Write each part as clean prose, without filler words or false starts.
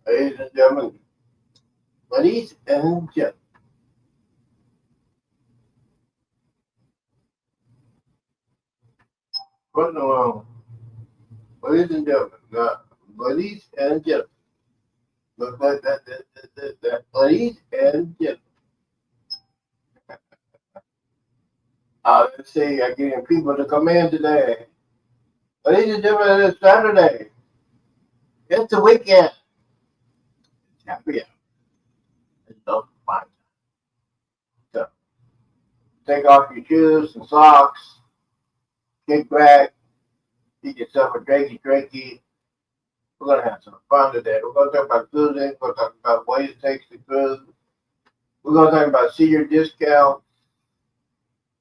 ladies and gentlemen, ladies and gentlemen, what's going on? Ladies and gentlemen, ladies and gentlemen, look like that, ladies and gentlemen. Let's see, I'm getting people to come in today. Ladies and gentlemen, it's Saturday. It's the weekend. It's happy hour. It's no fun. So take off your shoes and socks, kick back, get yourself a drinky. We're going to have some fun today. We're going to talk about cruising. We're going to talk about what it takes to cruise. We're going to talk about senior discounts,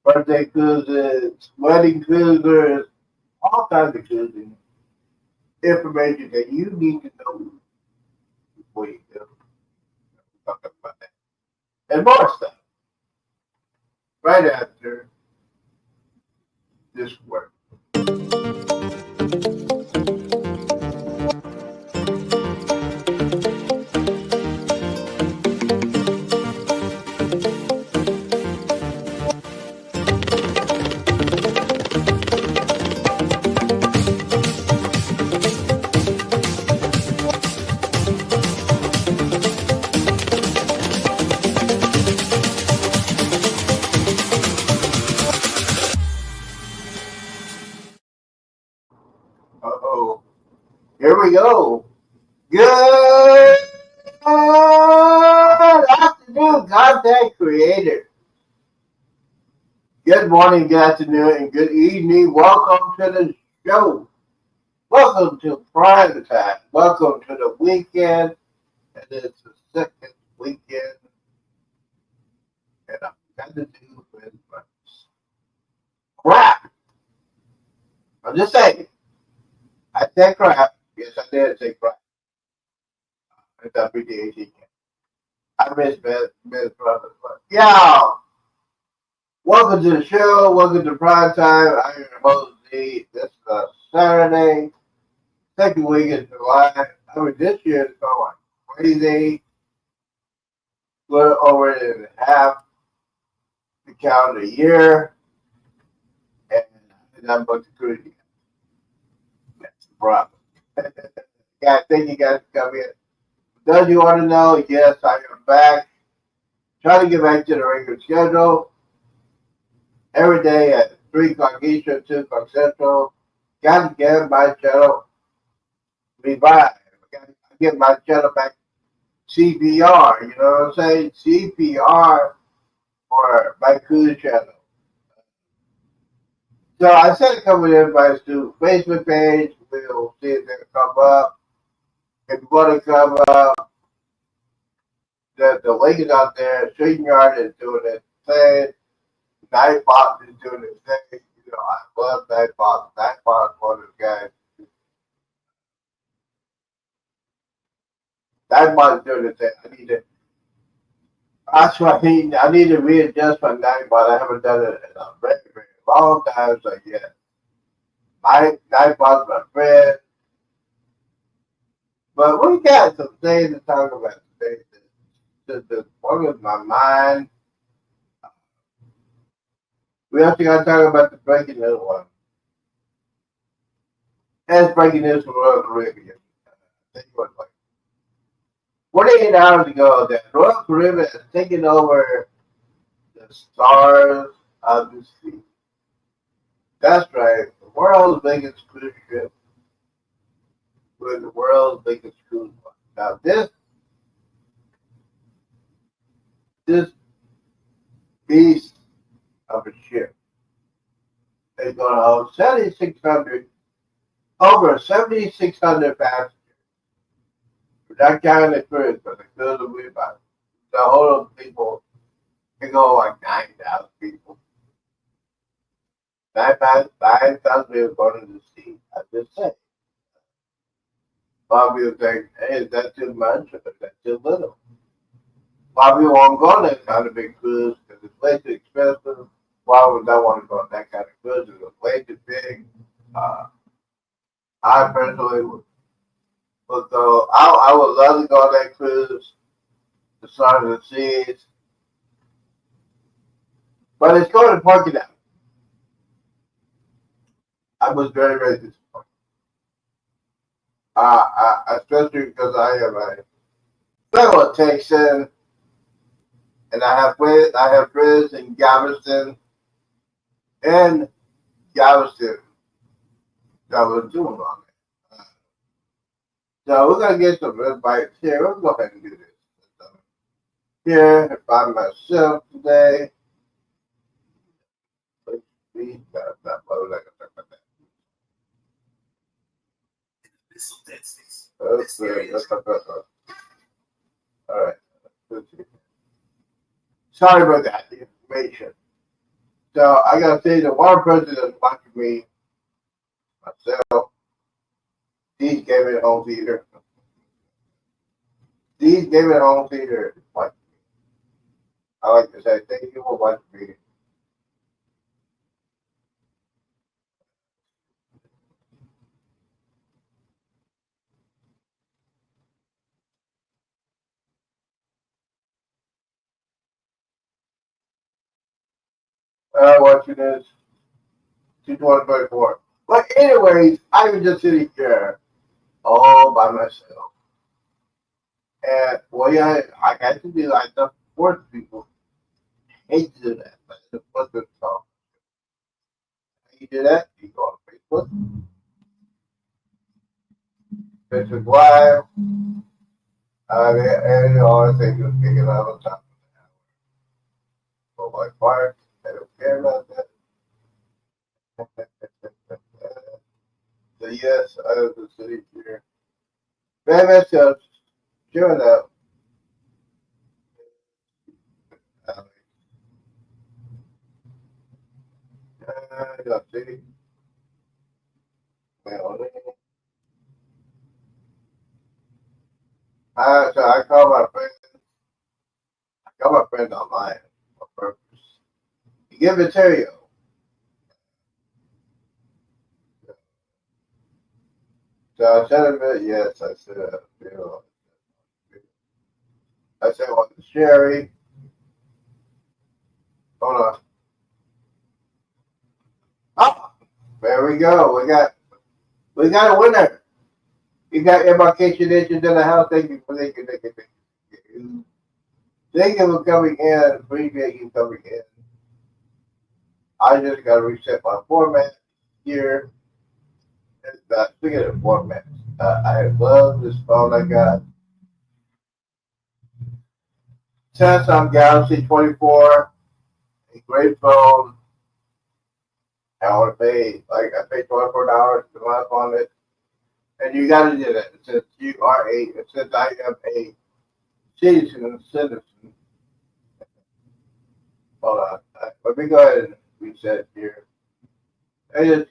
birthday cruises, wedding cruisers, all kinds of cruising information that you need to know before you go. We'll talk about that. And more stuff right after this work. Uh-oh. Here we go. Good afternoon, content creator. Good morning, good afternoon, and good evening. Welcome to the show. Welcome to prime time. Welcome to the weekend. And it's the second weekend. And I've got to do with crap. I'm just saying. I said crap. Yes, I did say crap. It's WDAT. I miss brother. Yeah. Welcome to the show. Welcome to prime time. I'm your host, Z. This is a Saturday, second week in July. I mean, this year is going crazy. We're over in half the calendar year, and I'm about to cruise again. That's the problem. Guys, thank you guys for coming in. Does you want to know? Yes, I am back. Trying to get back to the regular schedule. Every day at 3 o'clock Eastern, 2 o'clock Central. Got to get my channel revived. Got to get my channel back CPR. You know what I'm saying? CPR for my cruise channel. So I sent a couple of invites to Facebook page. We'll see if they come up. If you want to come up, the link is out there. StreamYard is doing its thing. Nightbot is doing its thing. You know, I love Nightbot. Nightbot is one of those guys. Nightbot is doing its thing. That's what I need to readjust my Nightbot. I haven't done it in a very, very long time. So yeah, Nightbot's my friend. But we got some things to talk about today. The one with my mind. We also got to talk about the breaking news one. That's breaking news from Royal Caribbean. I think it was like 48 hours ago that Royal Caribbean has taken over the stars of the sea. That's right, the world's biggest cruise ship with the world's biggest cruise line. Now this beast of a ship is going to hold 7,600, over 7,600 passengers. Not counting the cruise, but the cruise will be about the whole of people can go like 9,000 people. 9,000 people going to the sea. I just say. Bob will think, hey, is that too much or is that too little? Bob won't go on that kind of big cruise because it's way too expensive. Bob would not want to go on that kind of cruise. It's way too big. I personally would go. I would love to go on that cruise, the Song of the Seas, but it's going to Porky. I was very, very disappointed. Especially because I am a fellow Texan, and I have friends in Galveston and Galveston that was doing on it. So we're gonna get some invites here. Let's go ahead and do this. Here by myself today. Let's see. All right. Sorry about that, the information. So I gotta say the one person that's watching me, myself, these gave it home theater. These gave it home theater is watching me. I like to say thank you for watching me. Watching this 2024. But anyways, I was just sitting here all by myself. And well, yeah, I got to do like the sports people. Hate to do that, but it's supposed to talk. You do that, you go on Facebook, Facebook Live, and all the things was kicking out on top of the hour. Go by fire, I don't care about that. So yes, I was just sitting here. Very much showing up. Let's see. So I call my friend. I call my friend online on purpose. You give it to you. So I said a bit. Yes, I said. I said, "Well, Sherry, hold on." Oh, there we go. We got a winner. You got embarkation engines in the house. Thank you for thank you. Thank you for coming in. Appreciate you coming in. I just got to reset my format here. Speaking of formats, I love this phone I got. Samsung Galaxy 24, a great phone. I want to pay, like, I paid $24 a month on it. And you got to do that since since I am a citizen. Hold on. Let me go ahead and reset here. I just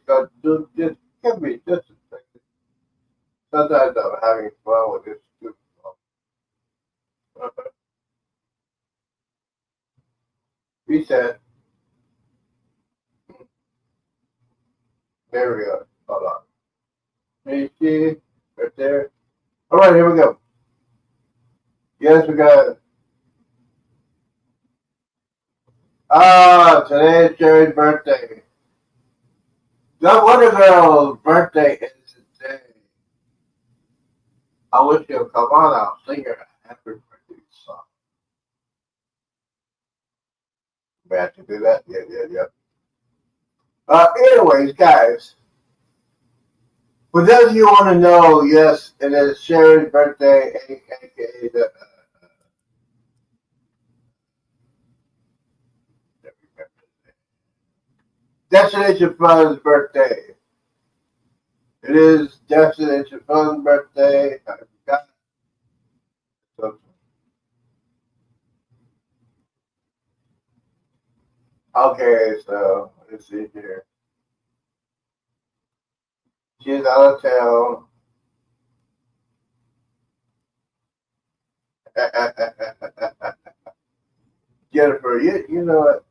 give me just a second. Sometimes I'm having fun with this stupid phone. Reset. There we go. Hold on. You see? Right there. All right, here we go. Yes, we got. Today is Jerry's birthday. The Wonder Girl's birthday is today. I wish you'll come on out, sing her a happy birthday song. We have to do that? Yeah. Anyways, guys, for those of you who want to know, yes, it is Sherry's birthday, aka the Destination Fun's birthday. It is Destination Fun's birthday. I forgot. Okay, so let's see here. She's out of town. Jennifer, you know what?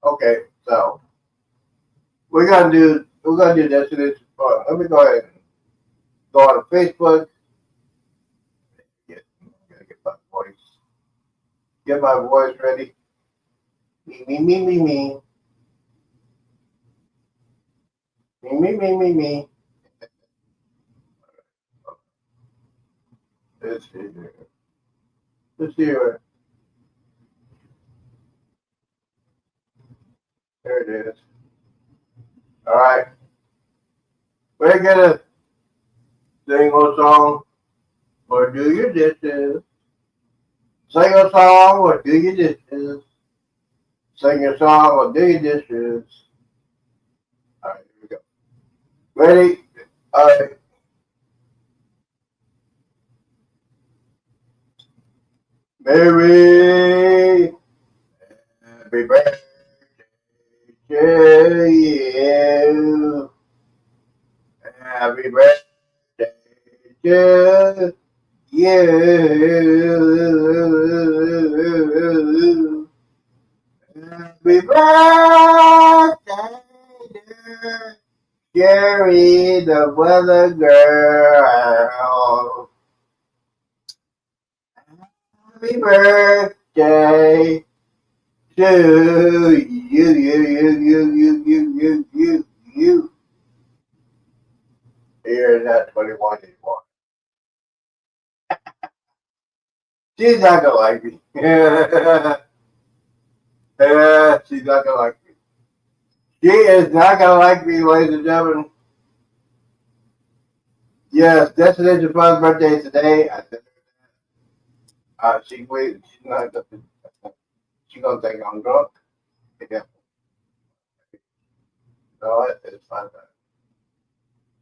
Okay, so we're gonna do destination fun. Let me go ahead and go on to Facebook. Gotta get my voice ready. Me. Me. Let's see here. Let's see here. There it is. All right. We're gonna sing a song or do your dishes. Sing a song or do your dishes. Sing a song or do your dishes. All right, here we go. Ready? All right. Merry happy birthday to you. Happy birthday to you. Happy birthday, dear Jerry, the weather girl. Happy birthday to you. Here, not 21 anymore. She's not gonna like me. She's not gonna like me. She is not gonna like me, ladies and gentlemen. Yes, Destination Fun's birthday is today. I said, she's not gonna, she's gonna think I'm drunk. Yeah, no, it's fine.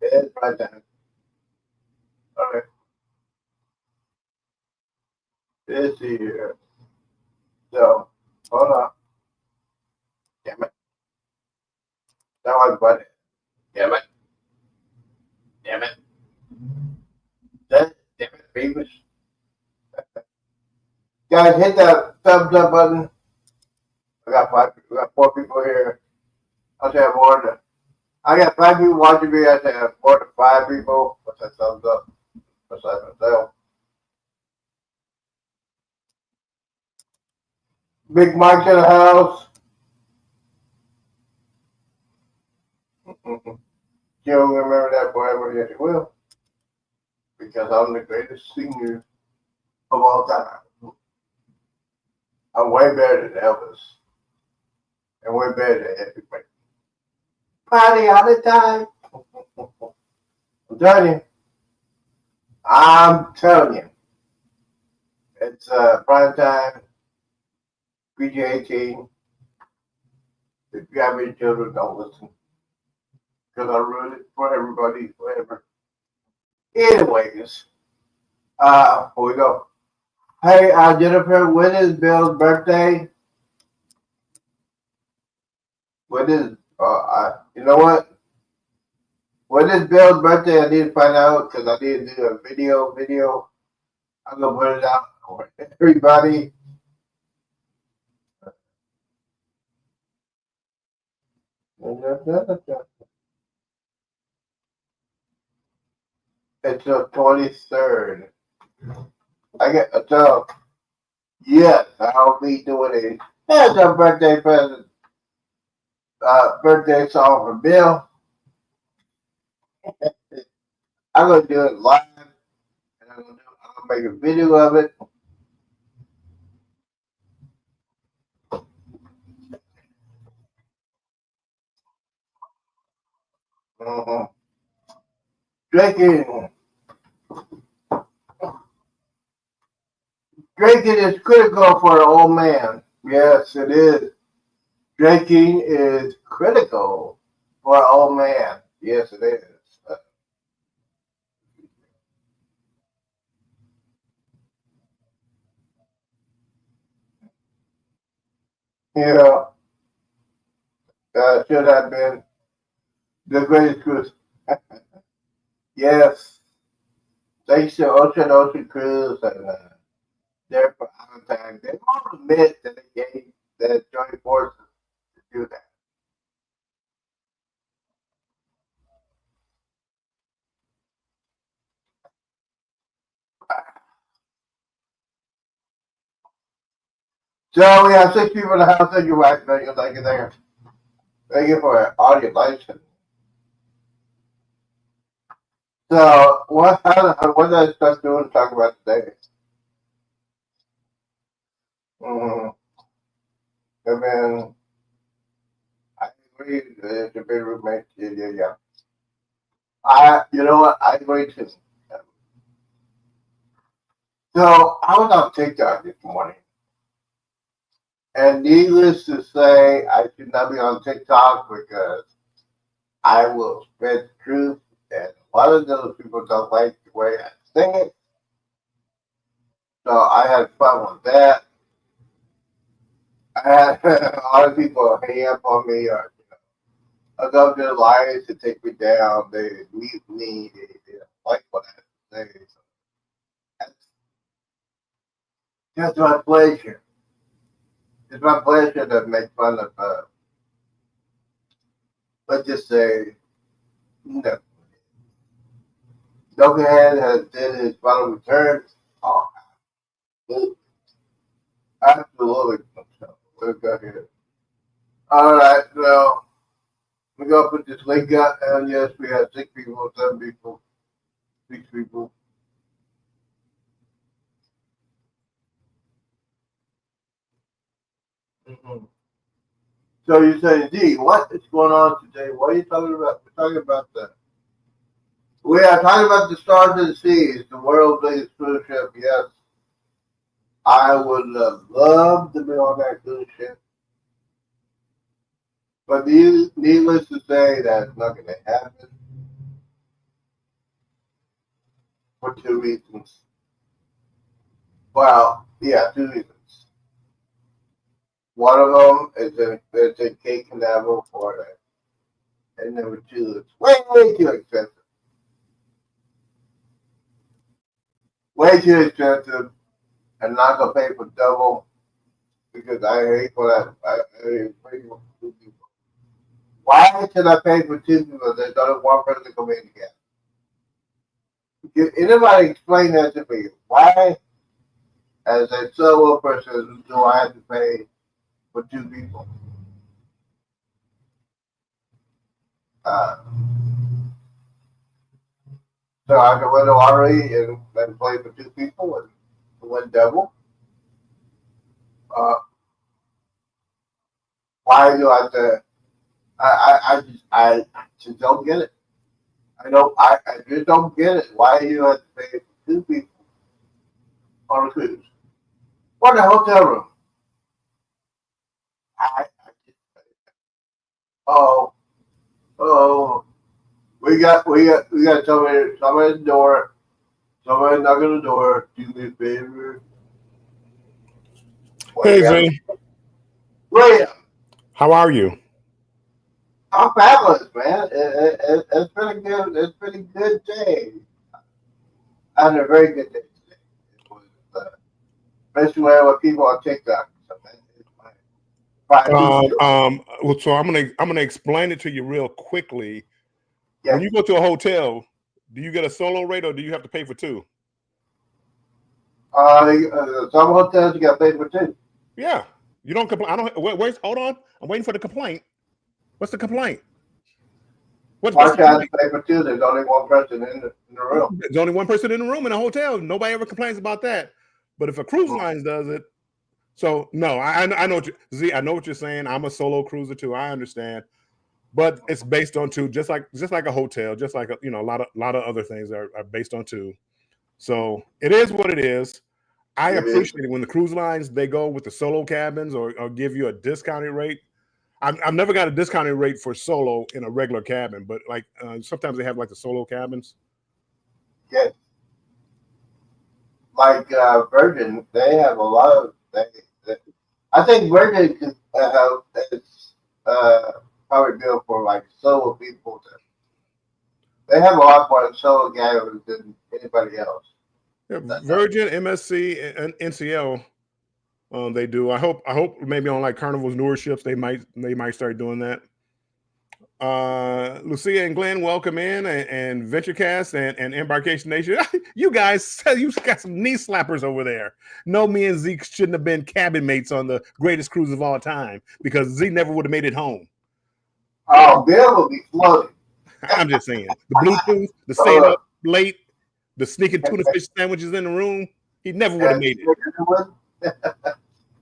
It is right time. All right, this here. So, hold on. Damn it. That was funny. Damn it. Damn it. Damn it, Beavis. Guys, hit that thumbs up button. We got 4 people here. I should have more than, I got 5 people watching me. I should have more than 5 people. What's that thumbs up? Besides myself. Big Mike's in the house. You don't remember that forever, yes you will. Because I'm the greatest singer of all time. I'm way better than Elvis. And way better than everybody. Party all the time. I'm telling you. I'm telling you. It's prime time. PG 18. If you have any children, don't listen. Because I ruined it for everybody forever. Anyways, here we go. Hey, Jennifer, when is Bill's birthday? When is, you know what? When is Bill's birthday? I need to find out because I need to do a video. I'm going to put it out for everybody. It's the 23rd. I get, so, yes, I'll be doing a birthday present, birthday song for Bill. I'm going to do it live. And I'm going to make a video of it. Drinking is critical for an old man. Yes, it is. Drinking is critical for an old man. Yes, it is. Yeah, should have been the greatest cruise. Yes, thanks to Ocean Cruise and there for Valentine's. They all admit that they gave that joint forces to do that. So we have 6 people in the house. Thank you, wife. Thank you, thank you, thank you. Thank you for audio license. So what did I start doing to talk about today? And then I agree to be roommate. Yeah. You know what? I agree too. So I was on TikTok this morning, and needless to say, I should not be on TikTok because I will spread truth, and a lot of those people don't like the way I say it. So I had fun with that. I had a lot of people hang up on me, or I go to the liars to take me down. They mute me. They don't like what I say. So that's my pleasure. It's my pleasure to make fun of, let's just say, no. Knucklehead has did his final return. Oh, absolutely. Let's go here. All right, so we're going to put this link up, and yes, we have 6 people, 7 people, 6 people. Mm-hmm. So you say, D, what is going on today? What are you talking about? We're talking about we are talking about the stars and seas, the world's biggest cruise ship. Yes, I would love to be on that cruise ship. But needless to say, that's not going to happen for 2 reasons. Well, yeah, 2 reasons. One of them is it's in Cape Canaveral, Florida. And number 2, it's way too expensive. Way too expensive. And not going to pay for double because I hate for that. I hate for 2 people. Why should I pay for 2 people? There's only one person coming in again. Can anybody explain that to me? Why, as a solo person, do I have to pay for 2 people? So I can win the lottery and play for 2 people and win double. Uh, why do I have to? I just don't get it. I just don't get it. Why do you have to pay for 2 people on a cruise? What the hotel room? I just, oh, oh, we got somebody at the door. Somebody knock on the door. Do me a favor. Hey, Z. William, how are you? I'm fabulous, man. It's been a good. It's been a good day. I had a very good day today. It was, especially with people on TikTok. So that is Well, so I'm gonna explain it to you real quickly. Yes. When you go to a hotel, do you get a solo rate or do you have to pay for 2? Some hotels you got paid for 2. Yeah, you don't complain. I don't. Wait, hold on. I'm waiting for the complaint. What's the complaint? What's the complaint? Pay for 2. There's only one person in the room. There's only one person in the room in a hotel. Nobody ever complains about that. But if a cruise line does it, so no, I know Z. I know what you're saying. I'm a solo cruiser too. I understand. But it's based on 2, just like a hotel, just like a lot of other things are based on 2. So it is what it is. I appreciate it when the cruise lines they go with the solo cabins or give you a discounted rate. I've never got a discounted rate for solo in a regular cabin, but like sometimes they have like the solo cabins. Yes. Like Virgin, they have a lot of things. I think Virgin could have its probably built for like solo people. They have a lot more solo gatherers than anybody else. Yeah, Virgin, MSC, and NCL, they do. I hope maybe on like Carnival's newer ships they might start doing that. Lucia and Glenn, welcome in, and VentureCast and Embarkation Nation. You guys got some knee slappers over there. No, me and Zeke shouldn't have been cabin mates on the greatest cruise of all time because Zeke never would have made it home. Oh, Bill will be floating. I'm just saying. The Bluetooth, the staying up late, the sneaking tuna fish sandwiches in the room, he never would have made it.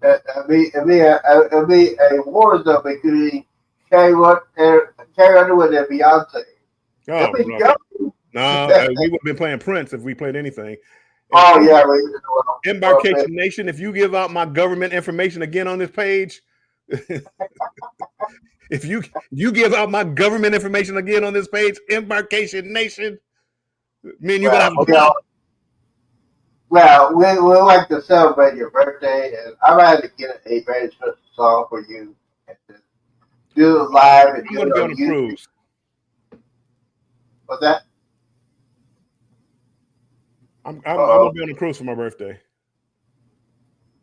It'd be a war zone between Carrie Underwood and Beyonce. Oh, bro. No, we would have been playing Prince if we played anything. Oh, yeah. Embarkation Nation, if you give out my government information again on this page, if you give out my government information again on this page, Embarkation Nation, me and you gonna have a problem. Well, we like to celebrate your birthday, and I'm going to get a very special song for you. And do it live. And I'm going to be on a cruise. What's that? I'm going to be on a cruise for my birthday.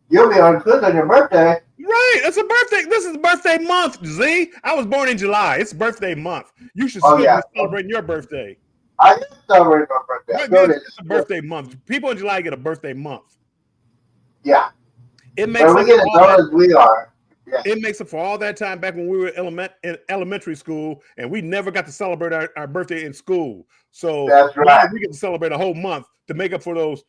You'll be on a cruise on your birthday? Right. That's a birthday. This is birthday month, Z. I was born in July. It's birthday month. You should still be celebrating your birthday. I didn't celebrate my birthday. It's a birthday month. People in July get a birthday month. Yeah. It makes we get as old as we are. Yeah. It makes up for all that time back when we were in elementary school, and we never got to celebrate our birthday in school. So that's right. We get to celebrate a whole month to make up for those,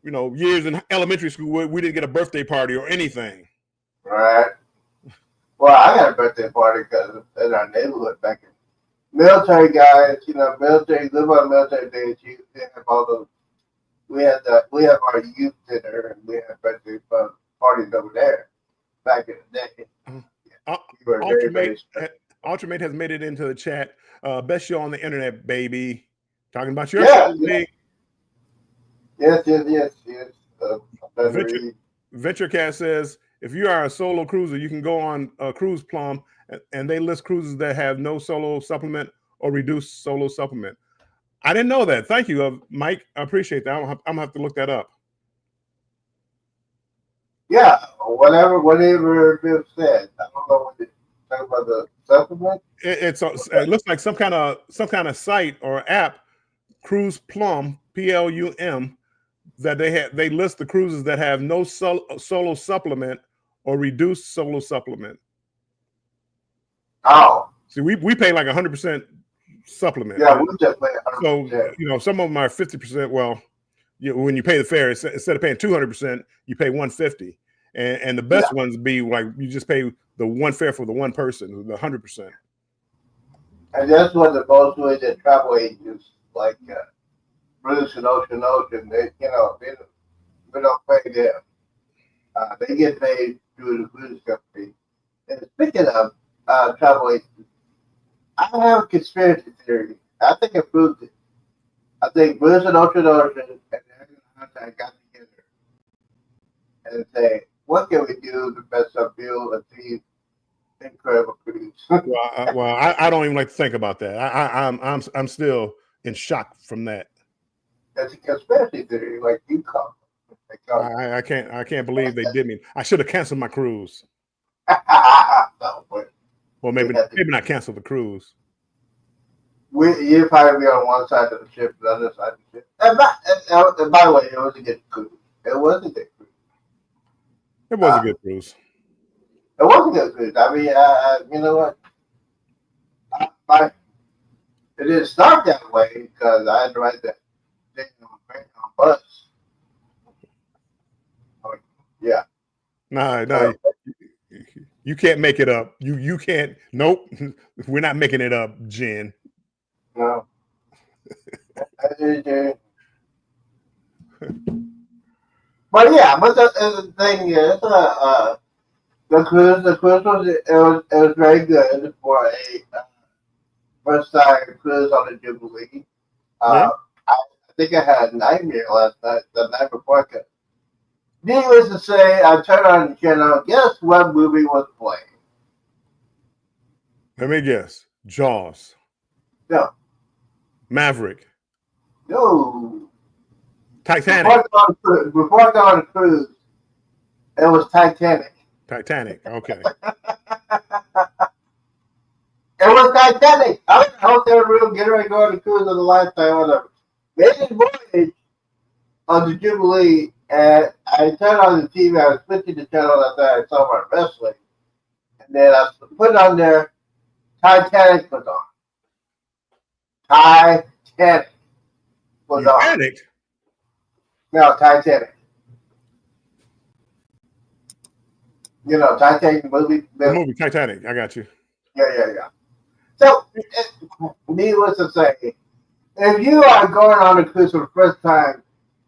years in elementary school where we didn't get a birthday party or anything. Right. Well, I got a birthday party because in our neighborhood back in military guys, military live on military days. You have all those. We have our youth dinner and we have birthday parties over there back in the day. Ultramate has made it into the chat. Best show on the internet, baby. Talking about your show, Yes. VentureCast says if you are a solo cruiser, you can go on Cruise Plum, and they list cruises that have no solo supplement or reduced solo supplement. I didn't know that. Thank you, Mike. I appreciate that. I'm gonna have to look that up. Yeah, whatever Bill said. I don't know what you're talking about the supplement. It looks like some kind of site or app, Cruise Plum, PLUM, that they list the cruises that have no solo supplement or reduced solo supplement. Oh. See, we pay like 100% supplement. Yeah, we just pay 100%. So, some of them are 50%. Well, when you pay the fare, instead of paying 200%, you pay 150. And the best ones be like you just pay the one fare for the one person, the 100%. And that's what the most way that travel agents like Bruce and Ocean, they we don't pay them. They get paid through the cruise company. And speaking of travel agents, I have a conspiracy theory. I think I proved it. I think Bruce and Ocean and Contact got together and say, what can we do to best up Bill and see incredible cruise? well, I don't even like to think about that. I'm still in shock from that. That's a conspiracy theory, like you call it. I can't believe they did me. I should have canceled my cruise. No, but well, maybe not cancel the cruise. You'd probably be on one side of the ship, the other side of the ship. And by the way, it was a good cruise. It was a good cruise. It was a good cruise. It was a good cruise. I mean, you know what? It didn't start that way because I had to write that thing on bus. Yeah. No. You can't make it up. You can't. Nope. We're not making it up, Jen. No. But the thing is, the cruise was very good for a first time cruise on the Jubilee. I think I had a nightmare last night, the night before. Needless to say, I turned on the channel. Guess what movie was playing? Let me guess. Jaws. No. Maverick. No. Titanic. Before I got on the cruise, it was Titanic. Titanic. Okay. was Titanic. I was in the hotel room, getting ready to go on the cruise of the lifetime, whatever. Made this voyage on the Jubilee, and I turned on the TV. I was switching the channel that I saw my wrestling. And then I put on there, Titanic was on. Titanic was on. Titanic? No, Titanic. You know, Titanic movie. The movie Titanic. I got you. Yeah. So, needless to say, if you are going on a cruise for the first time,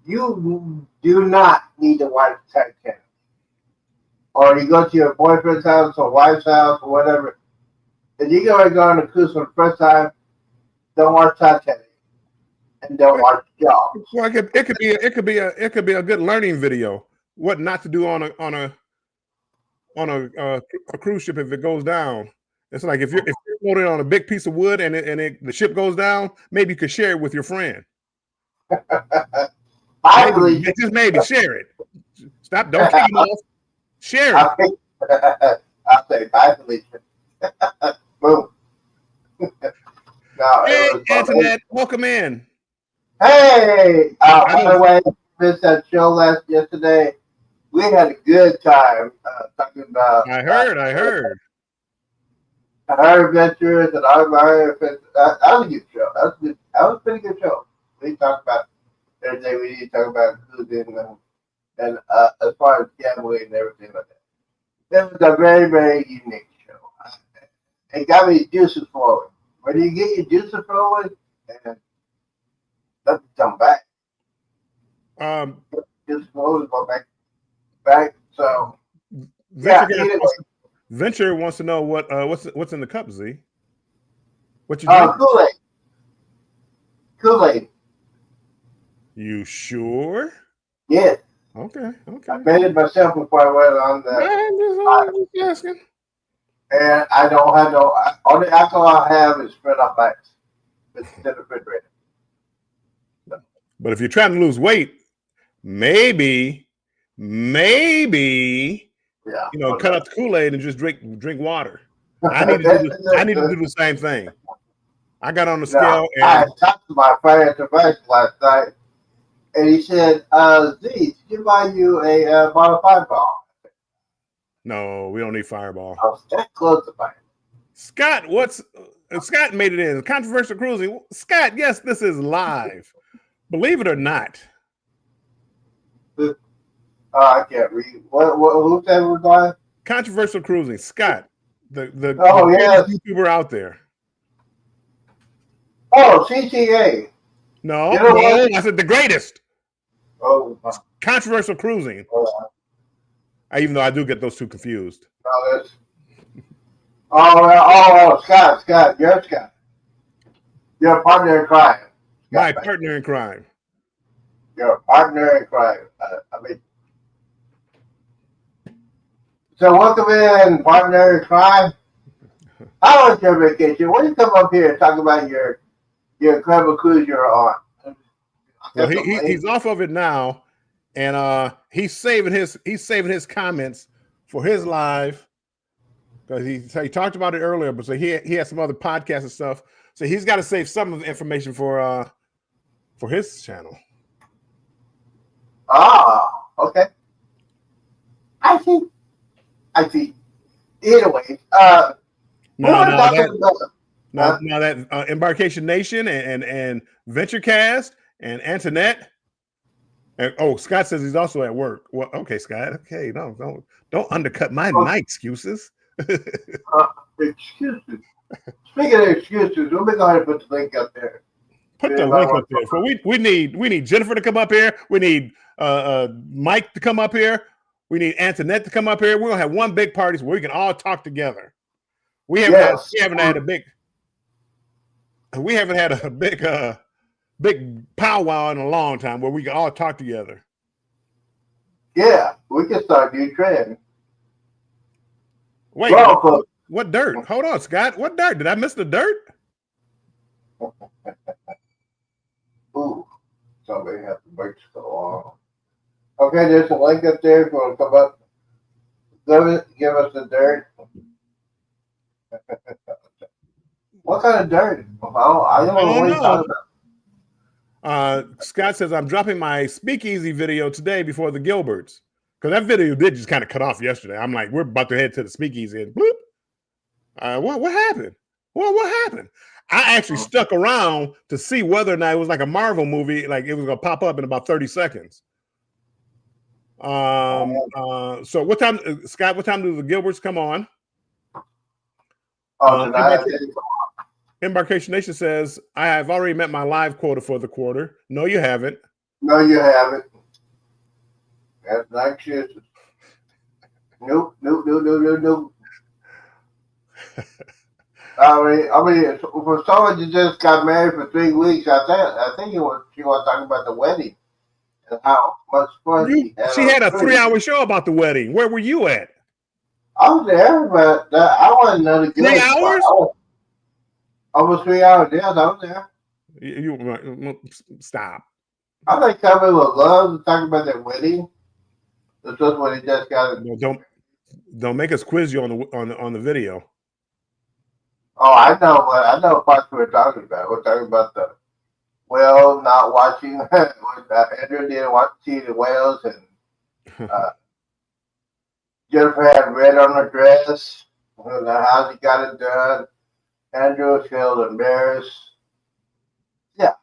you do not need to watch Titanic. Or you go to your boyfriend's house or wife's house or whatever. If you're going to go on a cruise for the first time, don't watch Titanic and don't watch Jaws. Well, it could be a good learning video. What not to do on a cruise ship if it goes down. It's like if you're floating on a big piece of wood and the ship goes down, maybe you could share it with your friend. Maybe share it. Stop! Don't kick him off. Share it. I'll say bye, Felicia. Boom. No, hey, Antoinette, welcome in. Hey, by the way, missed that show yesterday. We had a good time talking about. I heard. Our adventures and our adventures. That was a good show. That was a pretty good show. We talked about everything we need to talk about, including and as far as gambling and everything like that. It was a very, very unique show. It got me juices flowing. When you get your juices flowing, and nothing come back. Juices flowing, go back. So Venture wants to know what's in the cup, Z. What you drink? Kool-Aid. You sure? Yes. Okay. I made it myself before I went on the. I'm just asking. And I don't have only alcohol I have is spread up ice. It's in the refrigerator. But if you're trying to lose weight, maybe, cut out the Kool-Aid and just drink water. I need to do the same thing. I got on the scale. And I talked to my financial advisor last night, and he said, Z, did you buy you a bottle of Fireball? No, we don't need Fireball. I was that close to buying it. Scott made it in. Controversial Cruising. Scott, yes, this is live. Believe it or not. I can't read. Who said it was live? Controversial Cruising. Scott, the yes. YouTuber out there. Oh, CTA. No, I said the greatest. Oh, Controversial Cruising. Even though I do get those two confused. Scott. You're Scott. You're a partner in crime. My partner in crime. You're a partner in crime. So welcome in, partner in crime. How was your vacation? When you come up here and talk about your incredible cruise you're on? Well, he's off of it now, and he's saving his comments for his live because he talked about it earlier, but so he has some other podcasts and stuff, so he's got to save some of the information for his channel. Okay. I see. Anyway, now that Embarkation Nation and VentureCast and Antoinette. And Scott says he's also at work. Well, okay, Scott. Okay, don't undercut my excuses. Excuses. Speaking of excuses, let me go ahead and put the link up there. Put the link up there. So we need Jennifer to come up here. We need Mike to come up here. We need Antoinette to come up here. We're gonna have one big party where we can all talk together. We haven't had a big powwow in a long time where we can all talk together. Yeah, we can start a new trend. Wait, what dirt? Hold on, Scott. What dirt? Did I miss the dirt? Ooh, somebody has to break so long. Okay, there's a link up there. If you want to come up, give us the dirt. What kind of dirt? I don't know what you're talking about. Scott says, I'm dropping my speakeasy video today before the Gilberts. Because that video did just kind of cut off yesterday. I'm like, we're about to head to the speakeasy and bloop. What happened? What happened? I actually stuck around to see whether or not it was like a Marvel movie, like it was gonna pop up in about 30 seconds. So what time, Scott, what time do the Gilberts come on? Tonight. Embarkation Nation says, I have already met my live quota for the quarter. No, you haven't. No, you haven't. That's like shit. Nope. I mean, for someone who just got married for 3 weeks, I think she was talking about the wedding and how much fun she had a 3-hour show about the wedding. Where were you at? I was there, but I wasn't another good. 3 hours? Almost 3 hours. Yes, I was there. You stop. I think somebody would love to talk about their wedding. That's just when he just got it. Don't make us quiz you on the video. Oh, I know what we're talking about. We're talking about the whale not watching. Andrew didn't see the whales, and Jennifer had red on her dress. I don't know how she got it done. Andrew felt embarrassed. Yeah.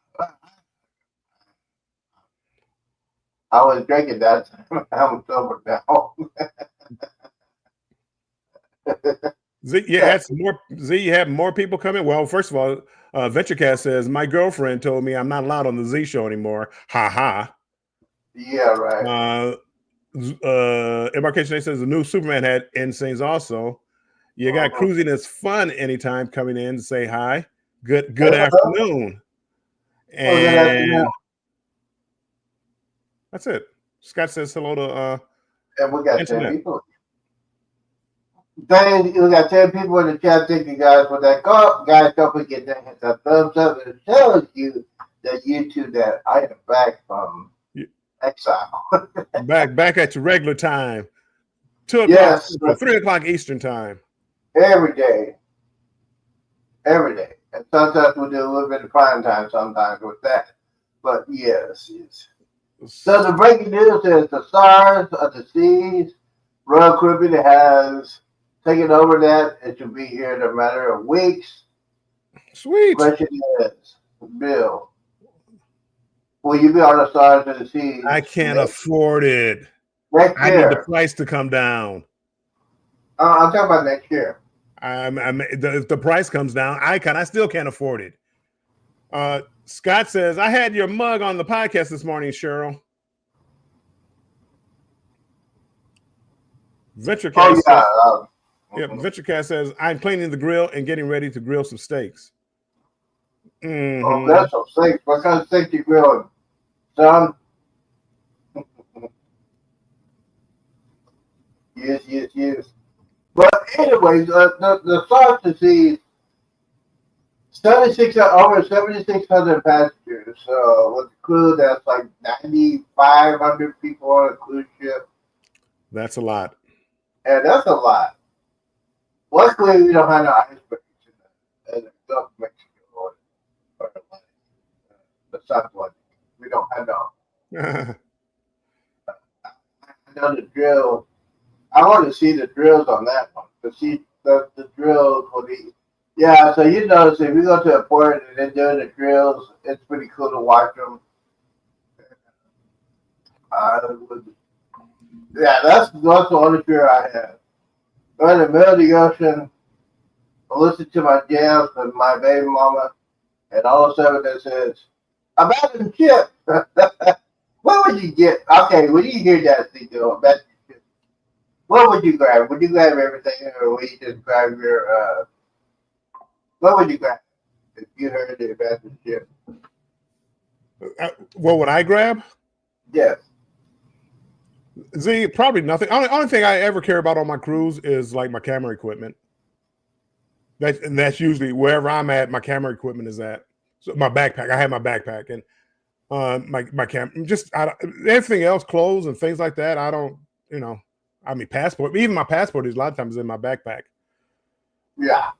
I was drinking that time. I'm sober now. Z, you have more people coming. Well, first of all, VentureCast says my girlfriend told me I'm not allowed on the Z show anymore. Ha ha. Yeah, right. Embarkation says the new Superman had end scenes also. You got Cruising is Fun anytime coming in to say hi. Good afternoon. And that's it. Scott says hello to and we got internet. 10 people. We got 10 people in the chat. Thank you guys for that call. Guys, don't forget to hit that thumbs up. It tells you that YouTube that I am back from exile. back at your regular time. 2 o'clock, yes, 3 o'clock Eastern time. Every day. And sometimes we do a little bit of prime time sometimes with that. But yes. So the breaking news is the Stars of the Seas, Royal Caribbean has taken over that. It should be here in a matter of weeks. Sweet. Question is, Bill, will you be on the Stars of the Seas? I can't afford it. Next year. I need the price to come down. I'm talking about next year. If the price comes down, I still can't afford it. Scott says, I had your mug on the podcast this morning, Cheryl. VentureCast says, I'm cleaning the grill and getting ready to grill some steaks. Mm-hmm. Oh, that's some steaks. What kind of steak you grilling, son? Yes. But anyways, the Stars of the Seas, over 7,600 passengers. With the crew, that's like 9,500 people on a cruise ship. That's a lot. And that's a lot. Luckily, we don't have no icebergs in the Gulf of Mexico or the Southwest. We don't have no. I know the drill. I want to see the drills on that one. To see the drills for the. Yeah, so you notice if you go to a port and they're doing the drills, it's pretty cool to watch them. Yeah, that's the only fear I have. Go in the middle of the ocean, listen to my jams with my baby mama, and all of a sudden it says, abandon ship. What would you get? Okay, when you hear that thing go, abandon ship, what would you grab? Would you grab everything, or would you just grab your, what would you grab if you heard the abandon ship? What would I grab? Yes. Z, probably nothing. Only thing I ever care about on my cruise is like my camera equipment. That's usually wherever I'm at. My camera equipment is at. So my backpack. I have my backpack and my camera. Everything else, clothes and things like that. I don't. I mean, passport. Even my passport is a lot of times in my backpack. Yeah.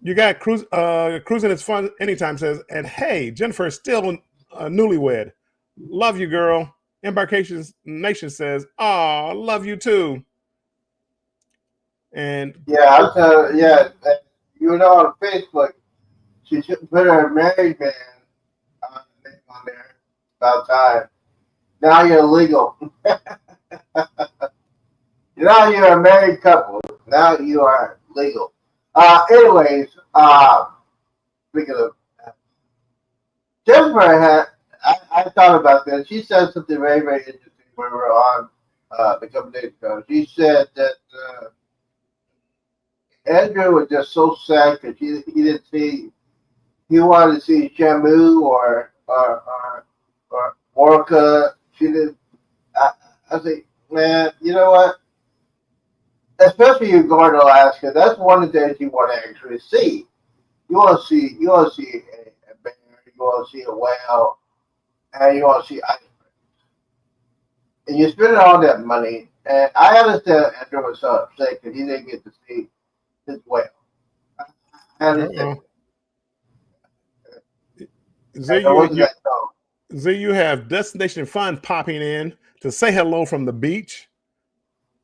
You got cruising is fun anytime says, and hey, Jennifer is still newlywed. Love you, girl. Embarcations Nation says, "Oh, love you too." And Yeah, yeah, you know, on Facebook, she should put her married man name on there. About time. Now you're legal. Now you're a married couple. Now you are legal. Anyways, speaking of Jennifer I thought about this. She said something very, very interesting when we were on a couple days ago. She said that Andrew was just so sad because he didn't see, he wanted to see Shamu or Orca. She didn't. I think, man, you know what? Especially you going to Alaska, that's one of the things you want to actually see. You want to see a bear, you want to see a whale, and you want to see ice. And you spend all that money, and I understand Andrew was so upset because he didn't get to see his whale. I understand. You have Destination Fun popping in to say hello from the beach.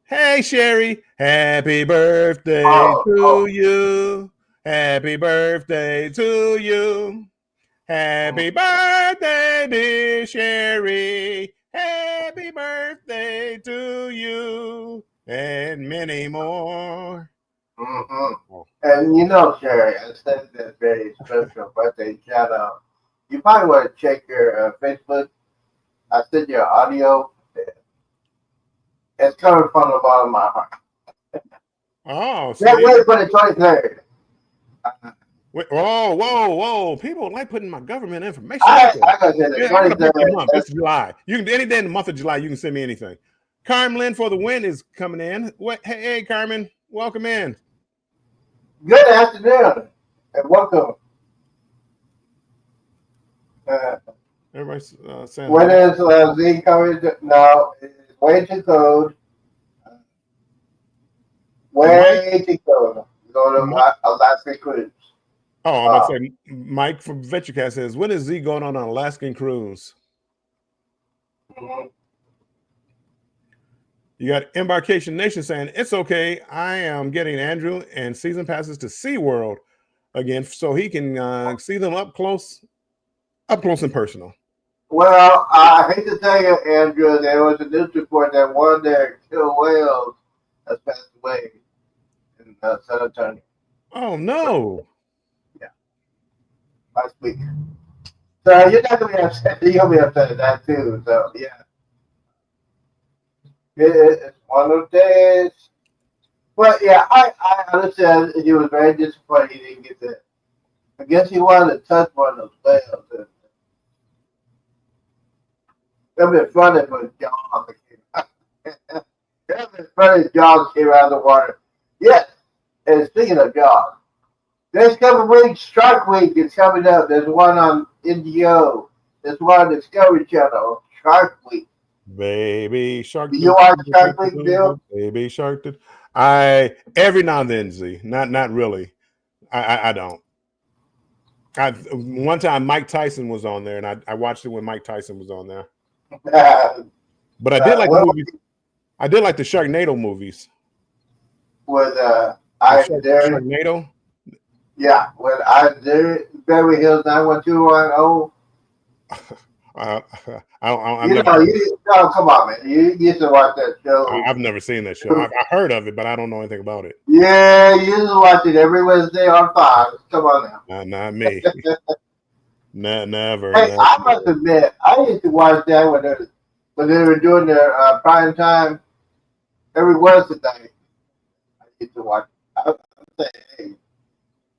Hey, Sherry, happy birthday to you. Happy birthday to you. Happy birthday, dear Sherry. Happy birthday to you. And many more. Mm-hmm. And you know, Sherry, I sent that very special birthday shout out. You probably want to check your Facebook. I sent you an audio. It's coming from the bottom of my heart. Oh, so wait for the 23rd. Whoa! People like putting my government information. I gotta say the 23rd. It's July. You can any day in the month of July. You can send me anything. Carmen for the win is coming in. Hey, Carmen, welcome in. Good afternoon and welcome. Everybody's saying. When is Z coming? No, it's way too cold. Way too cold. Go to Alaska cruise. Oh, I'm about to say, Mike from VentureCast says, when is Z going on an Alaskan cruise? Mm-hmm. You got Embarcation Nation saying, it's okay. I am getting Andrew and season passes to SeaWorld again so he can see them up close and personal. Well, I hate to tell you, Andrew, there was a news report that one of their killer whales has passed away in San Antonio. Oh, no. Yeah. Last week. So you're not going to be upset. You're going to be upset at that, too. So, yeah. It's one of those days. But, yeah, I understand he was very disappointed he didn't get that. I guess he wanted to touch one of those whales. It'll be funny for Jaws. It'll be funny if Jaws came out of the water. Yes. And speaking of Jaws, there's a couple of weeks, Shark Week is coming up. There's one on NGO. There's one on Discovery Channel, Shark Week. Baby Shark. Do you watch Shark Week, Bill? Baby Shark. I every now and then, Z. Not really. I don't. One time Mike Tyson was on there, and I watched it when Mike Tyson was on there. But I did like the movies. I did like the Sharknado movies. With Sharknado? Yeah, with Beverly Hills 91210. Come on, man. You used to watch that show. I've never seen that show. I heard of it, but I don't know anything about it. Yeah, you used to watch it every Wednesday on Fox. Come on now. Not me. Never. Hey, I must admit, I used to watch that when they were doing their prime time every Wednesday night. I used to watch. I would say, hey,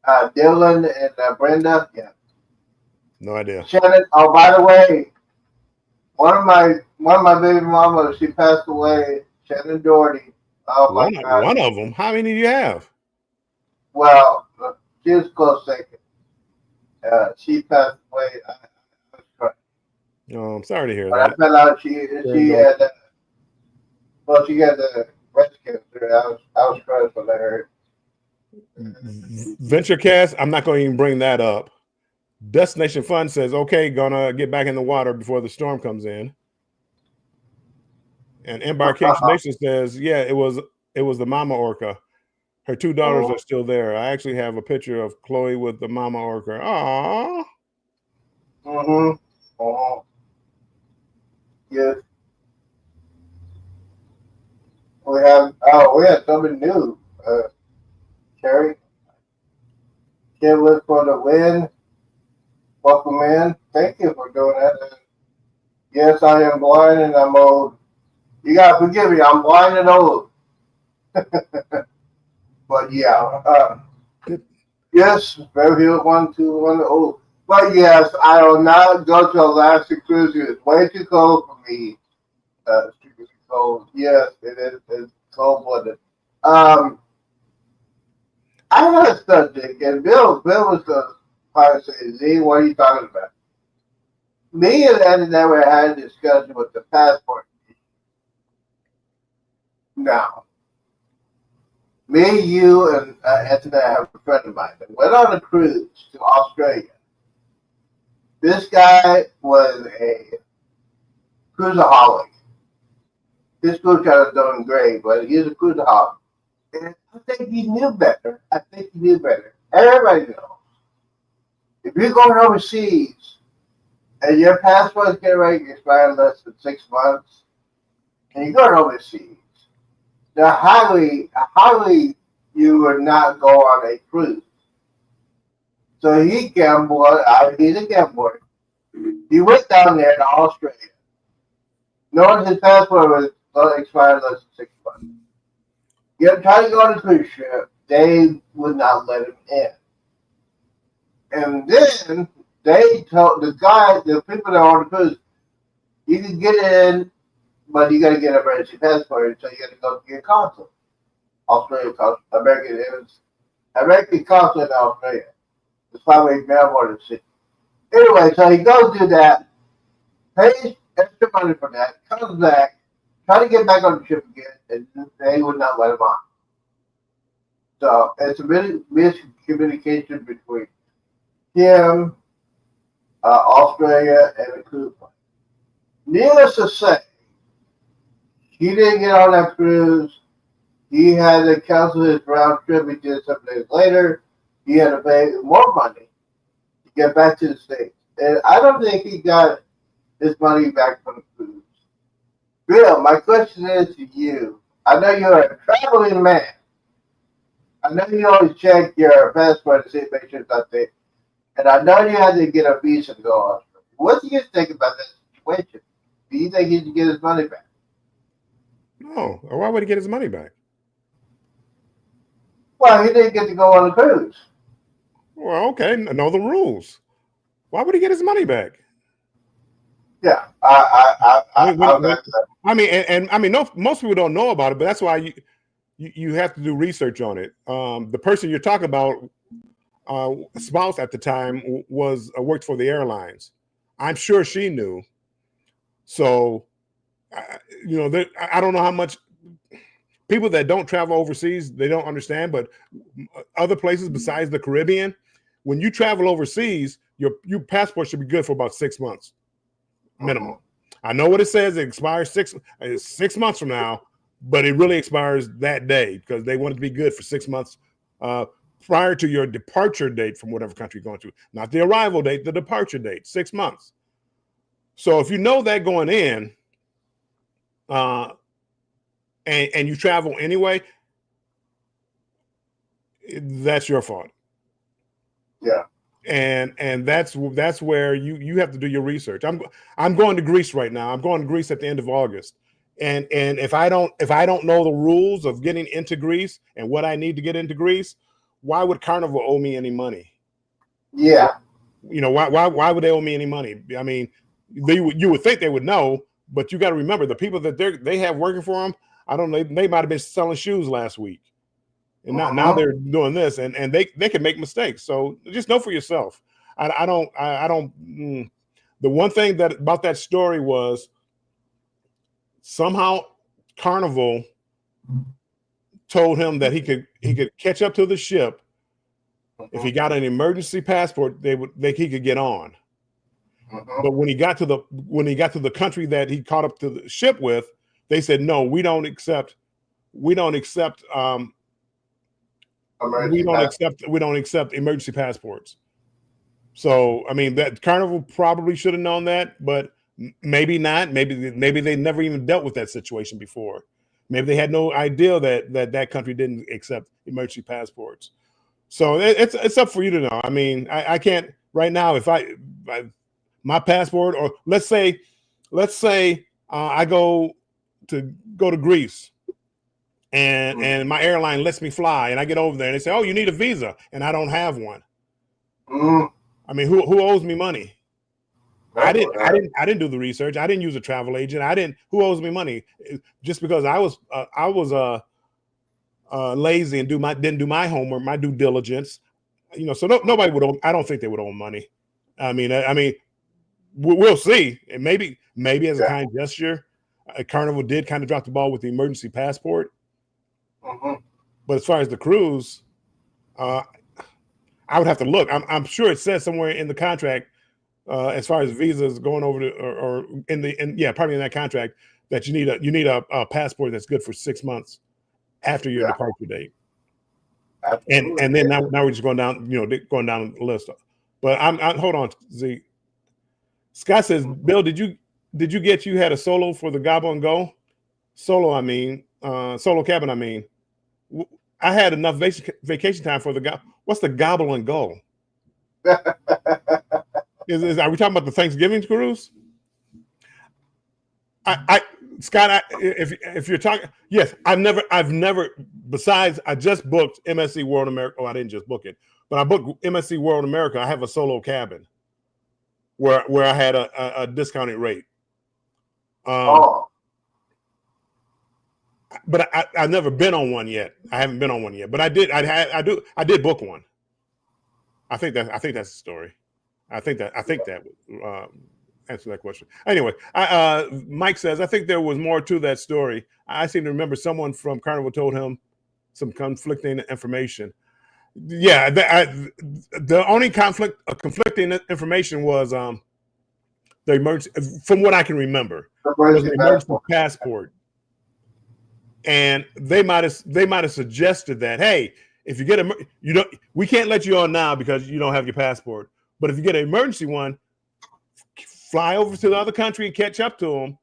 Dylan and Brenda, yeah. No idea. Shannon. Oh, by the way, one of my baby mamas, she passed away. Shannon Doherty. Oh my God. One of them. How many do you have? Well, she was close second. She passed away. I was crying. Oh, I'm sorry to hear that. I found out she had she had the breast cancer. I was crying when I heard. VentureCast, I'm not going to even bring that up. Destination Fun says, okay, gonna get back in the water before the storm comes in. And Embarkation Nation says, yeah, it was the mama orca. Her two daughters are still there. I actually have a picture of Chloe with the mama orca. Aww. Yes. We had something new. Carrie. Can't look for the win. Welcome in. Thank you for doing that. Yes, I am blind and I'm old. You gotta forgive me. I'm blind and old. But yeah, yes, Beverly Hills 121 old. But yes, I will not go to Alaska cruise. It's way too cold for me. Super cold. Yes, it is. It's cold blooded. I had a subject, and Bill was the probably say, Z, what are you talking about? Me and Eddie never had a discussion with the passport. Now, me, you, and Anthony have a friend of mine that went on a cruise to Australia. This guy was a cruiseaholic. His cruise kind of doing great, but he's a cruiseaholic. And I think he knew better. Everybody knows. If you're going overseas and your passport is getting ready to expire in less than 6 months, and you're going overseas, then highly you would not go on a cruise. So he gambled. He's a gambler. He went down there to Australia, knowing his passport was going to expire in less than 6 months. He tried to go on a cruise ship. They would not let him in. And then they told the people that are on the cruise, you can get in, but you got to get an emergency passport, so you got to go to your consulate. Australia consulate, American consulate in Australia. It's probably Melbourne City. Anyway, so he goes do that, pays extra money for that, comes back, try to get back on the ship again, and they would not let him on. So it's a miscommunication between him, Australia, and the cruise line. Needless to say, he didn't get on that cruise. He had to cancel his round trip. He did some days later. He had to pay more money to get back to the States. And I don't think he got his money back from the cruise. Bill, my question is to you. I know you're a traveling man. I know you always check your passport to see if make sure it's not there. And I know you had to get a visa to go on. What do you think about that situation? Do you think he should get his money back? No. Why would he get his money back? Well, he didn't get to go on the cruise. Well, okay, know the rules. Why would he get his money back? Yeah, most people don't know about it, but that's why you have to do research on it. The person you're talking about, spouse at the time, worked for the airlines. I'm sure she knew. So, I don't know how much people that don't travel overseas, they don't understand, but other places besides the Caribbean, when you travel overseas, your passport should be good for about 6 months minimum. I know what it says. It expires 6 months from now, but it really expires that day because they want it to be good for 6 months prior to your departure date from whatever country you're going to. Not the arrival date, the departure date, 6 months. So if you know that going in, and you travel anyway, that's your fault. Yeah. And that's where you have to do your research. I'm going to Greece right now. I'm going to Greece at the end of August. And if I don't know the rules of getting into Greece and what I need to get into Greece, why would Carnival owe me any money? Yeah. Why would they owe me any money? I mean, you would think they would know, but you got to remember the people that they have working for them. I don't know. They might have been selling shoes last week, and now they're doing this, and they can make mistakes. So just know for yourself. I don't. The one thing that about that story was somehow Carnival told him that he could catch up to the ship if he got an emergency passport. He could get on. But when he got to the country that he caught up to the ship with, they said, no, we don't accept emergency passports. So I mean, that Carnival probably should have known that, but maybe not. Maybe they never even dealt with that situation before. Maybe they had no idea that country didn't accept emergency passports. So it's up for you to know. I mean, I can't right now. If my passport, or let's say I go to Greece, and my airline lets me fly, and I get over there, and they say, "Oh, you need a visa," and I don't have one. I mean, who owes me money? I didn't do the research. I didn't use a travel agent. Who owes me money? Just because I was lazy and didn't do my homework, my due diligence. So nobody would owe. I don't think they would owe money. I mean, we'll see. And maybe as a kind gesture, Carnival did kind of drop the ball with the emergency passport. But as far as the cruise, I would have to look. I'm sure it says somewhere in the contract, as far as visas going over to, or probably in that contract, that you need a passport that's good for 6 months after your departure date. Absolutely. And then now we're just going down the list. But I'm hold on, Z. Scott says, Bill, did you get you had a solo for the Gobble and Go? Solo cabin, I mean. I had enough vacation time for the what's the Gobble and Go? Are we talking about the Thanksgiving cruise? Scott, if you're talking, yes, I've never. Besides, I just booked MSC World America. Oh, I didn't just book it, but I booked MSC World America. I have a solo cabin where I had a discounted rate. But I've never been on one yet. I haven't been on one yet, but I did. I did book one. I think that's the story. I think that would answer that question. Anyway, Mike says, I think there was more to that story. I seem to remember someone from Carnival told him some conflicting information. Yeah, the only conflicting information was the emergency, from what I can remember, was the emergency passport. And they might have suggested that, hey, if you get we can't let you on now because you don't have your passport. But if you get an emergency one, fly over to the other country and catch up to them,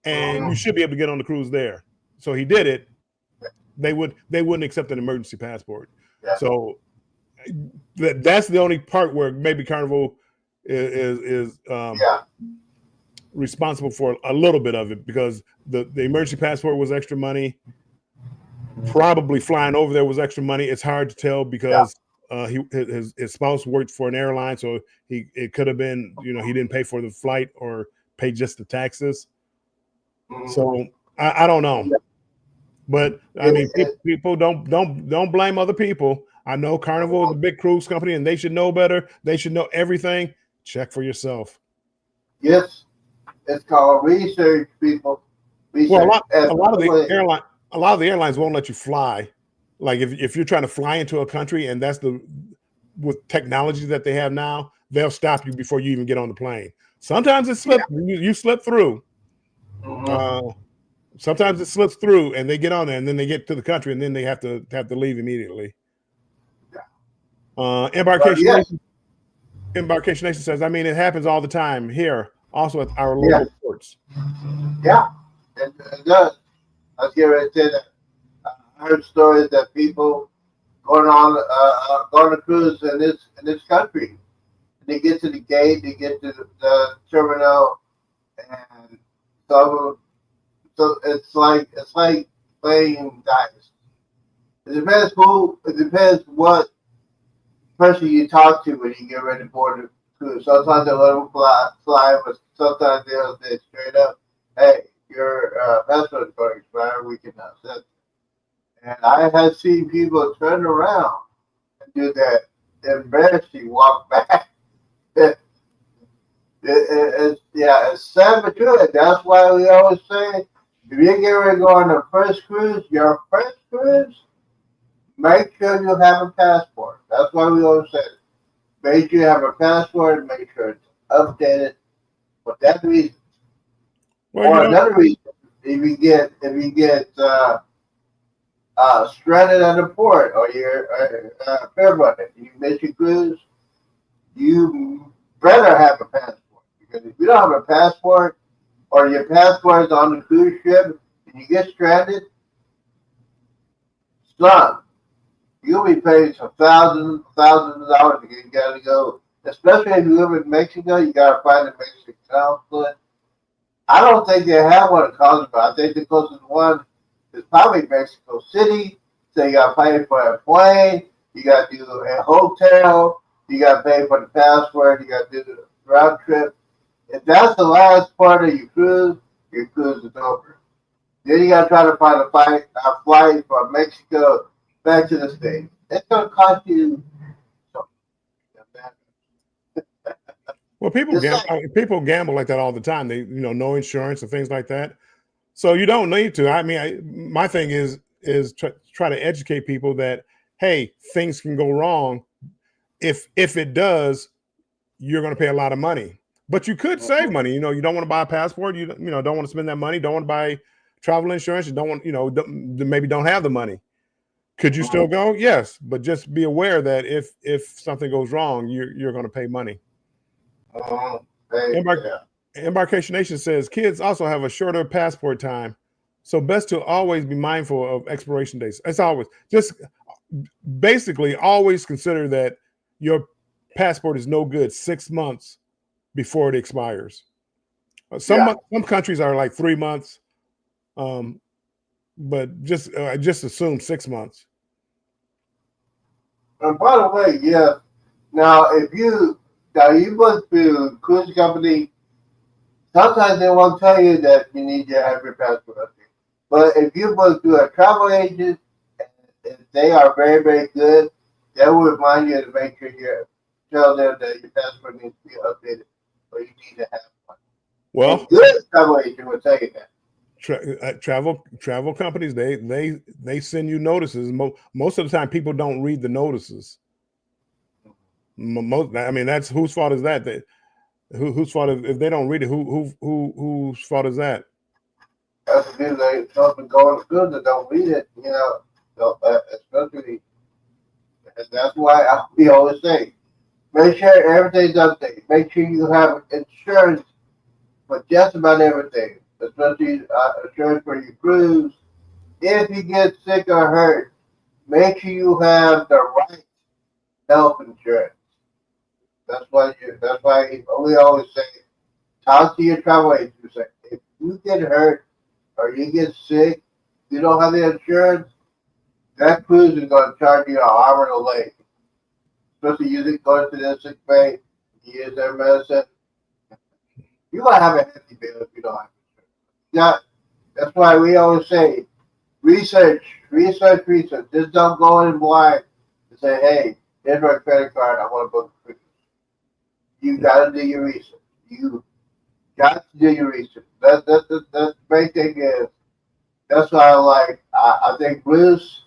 and you should be able to get on the cruise there. So he did it. They wouldn't accept an emergency passport. Yeah. So that's the only part where maybe Carnival is responsible for a little bit of it, because the emergency passport was extra money. Probably flying over there was extra money. It's hard to tell because his spouse worked for an airline, so it could have been, he didn't pay for the flight or pay just the taxes. So I don't know, but I mean, people don't blame other people. I know Carnival is a big cruise company and they should know better. They should know everything. Check for yourself. Yes, it's called research, people. Research. Well, a lot of the airlines won't let you fly. Like if you're trying to fly into a country, and with technology that they have now, they'll stop you before you even get on the plane. Sometimes it slips. You slip through. Sometimes it slips through, and they get on there, and then they get to the country, and then they have to leave immediately. Embarkation Nation says, I mean, it happens all the time here, also at our local ports. Yeah, it does. I was getting ready to say that. I heard stories that people going to cruise in this country, and they get to the gate, they get to the terminal, and so it's like playing dice. It depends what person you talk to when you get ready to board the cruise. Sometimes they'll let them fly, but sometimes they'll say straight up, hey, your passport is going to expire, we cannot send it. And I have seen people turn around and do that embarrassing walk back. It's sad but true. That's why we always say, if you get ready to go on the first cruise, your first cruise, cruise, make sure you have a passport. That's why we always say, make sure you have a passport, make sure it's updated. For that reason, Well, or another reason, if you get stranded at a port or you're fair running, you miss your cruise, you better have a passport. Because if you don't have a passport or your passport is on the cruise ship and you get stranded, son, you'll be paying some thousands of dollars to get you gotta go. Especially if you live in Mexico, you gotta find a Mexican consulate. I don't think they have one in Cozumel. I think the closest one is probably Mexico City. So you got to pay for a plane. You got to do a hotel. You got to pay for the passport. You got to do the round trip. If that's the last part of your cruise is over. Then you got to try to find a flight from Mexico back to the States. It's going to cost you something. well, people gamble like that all the time. They, no insurance and things like that. So you don't need to. I mean, my thing is try to educate people that, hey, things can go wrong. If it does, you're going to pay a lot of money. But you could save money. You don't want to buy a passport. You don't want to spend that money. Don't want to buy travel insurance. You don't want, maybe don't have the money. Could you still go? Yes, but just be aware that if something goes wrong, you're going to pay money. Embarkation Nation says kids also have a shorter passport time, so best to always be mindful of expiration dates. It's always just basically always consider that your passport is no good 6 months before it expires. Some countries are like 3 months, but just assume 6 months. And by the way, yeah. Now, you book through cruise company. Sometimes they won't tell you that you need to have your passport up there. But if you book through a travel agent, if they are very, very good, they will remind you to make sure you tell them that your passport needs to be updated or you need to have one. Well, a good travel agent will tell you that. Travel companies, they send you notices. Most of the time, people don't read the notices. I mean, that's whose fault is that? Whose fault if they don't read it? Whose fault is that? That's because they something going good that don't read it. Especially, and that's why we always say, make sure everything's updated. Make sure you have insurance for just about everything, especially insurance for your cruise. If you get sick or hurt, make sure you have the right health insurance. That's why we always say, talk to your travel agent. Say, if you get hurt or you get sick, you don't have the insurance, that cruise is going to charge you an arm and a leg. Especially you going to the sick bay, you use their medicine. You're going to have a hefty bill if you don't have insurance. That's why we always say, research. Just don't go in blind and say, hey, here's my credit card, I want to book a cruise. You got to do your research. That's the main thing is, that's why I think Bruce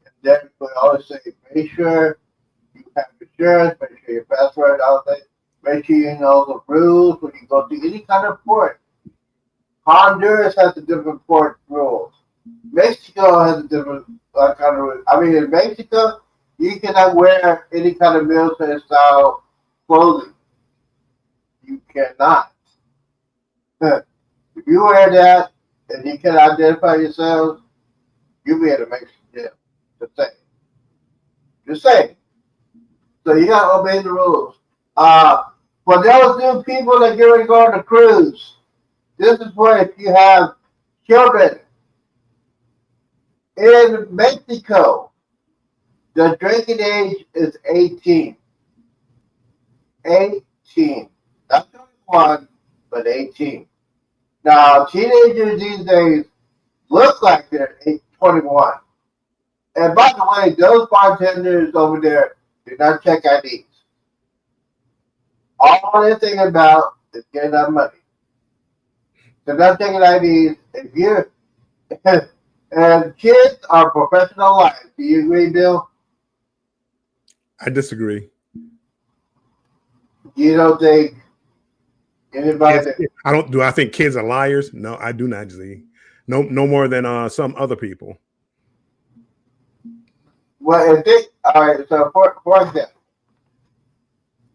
and Derek would always say, make sure you have insurance, make sure your passport, all that. Make sure you know the rules when you go to any kind of port. Honduras has a different port rules. Mexico has a different kind of rules. I mean, in Mexico, you cannot wear any kind of military style clothing. You cannot. If you wear that and you can identify yourself, you'll be at a Mexican jail. Just saying. So you gotta obey the rules. For those new people that get ready to go on a cruise, this is where if you have children in Mexico, the drinking age is 18. 18. Not 21, but 18. Now, teenagers these days look like they're 21. And by the way, those bartenders over there do not check IDs. All they're thinking about is getting that money. They're not taking IDs. If And kids are professional liars. Do you agree, Bill? I disagree. You don't think anybody that I don't. Do I think kids are liars? No, I do not. Z. No, no more than some other people. well if they all right, so for example,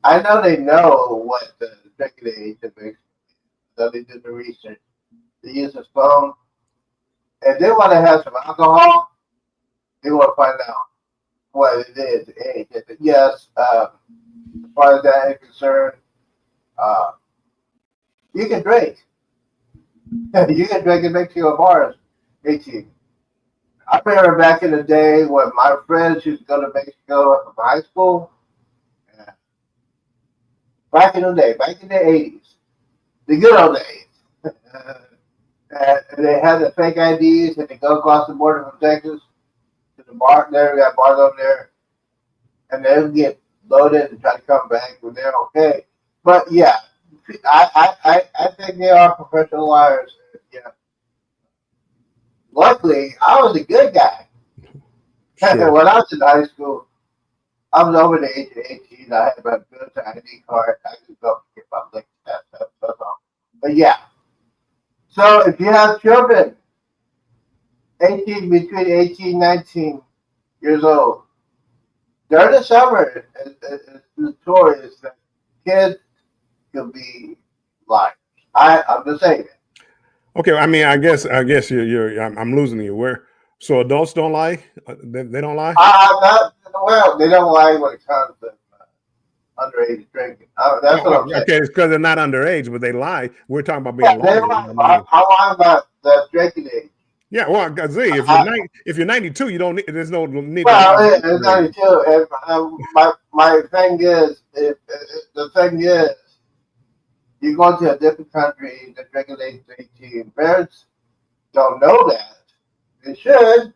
I know they know what the drinking age is, so they did the research. They use a phone. If they want to have some alcohol, they want to find out what it is, the age. Yes, as far as that is concerned, uh, you can drink. You can drink in Mexico bars, 18. I remember back in the day when my friends used to go to Mexico from high school. uh, Back in the day, back in the 80s, the good old days. They had the fake IDs and they go across the border from Texas to the bar. There, we got bars over there, and they would get loaded and try to come back when they're okay. But yeah, I think they are professional liars. Yeah. Luckily, I was a good guy. Sure. When I was in high school, I was over the age of 18. I had my good ID card. I could go get my lick that's all. But yeah. So if you have children, 18 between 18 and 19 years old, during the summer, it's notorious that kids can be liars. I'm just saying it. Okay. I mean, I guess you're. I'm losing you. Where? So adults don't lie. They don't lie. I'm not, well, they don't lie when it comes to underage drinking. That's what I'm saying. Okay, it's because they're not underage, but they lie. We're talking about Yeah, being they liars. lie. I'm lying about the drinking age. Yeah, well, Z, if you're 92, you don't need. There's no need. Well, it's 92. And, my thing is, the thing is, you go to a different country, the drinking age is 18. Parents don't know that. They should,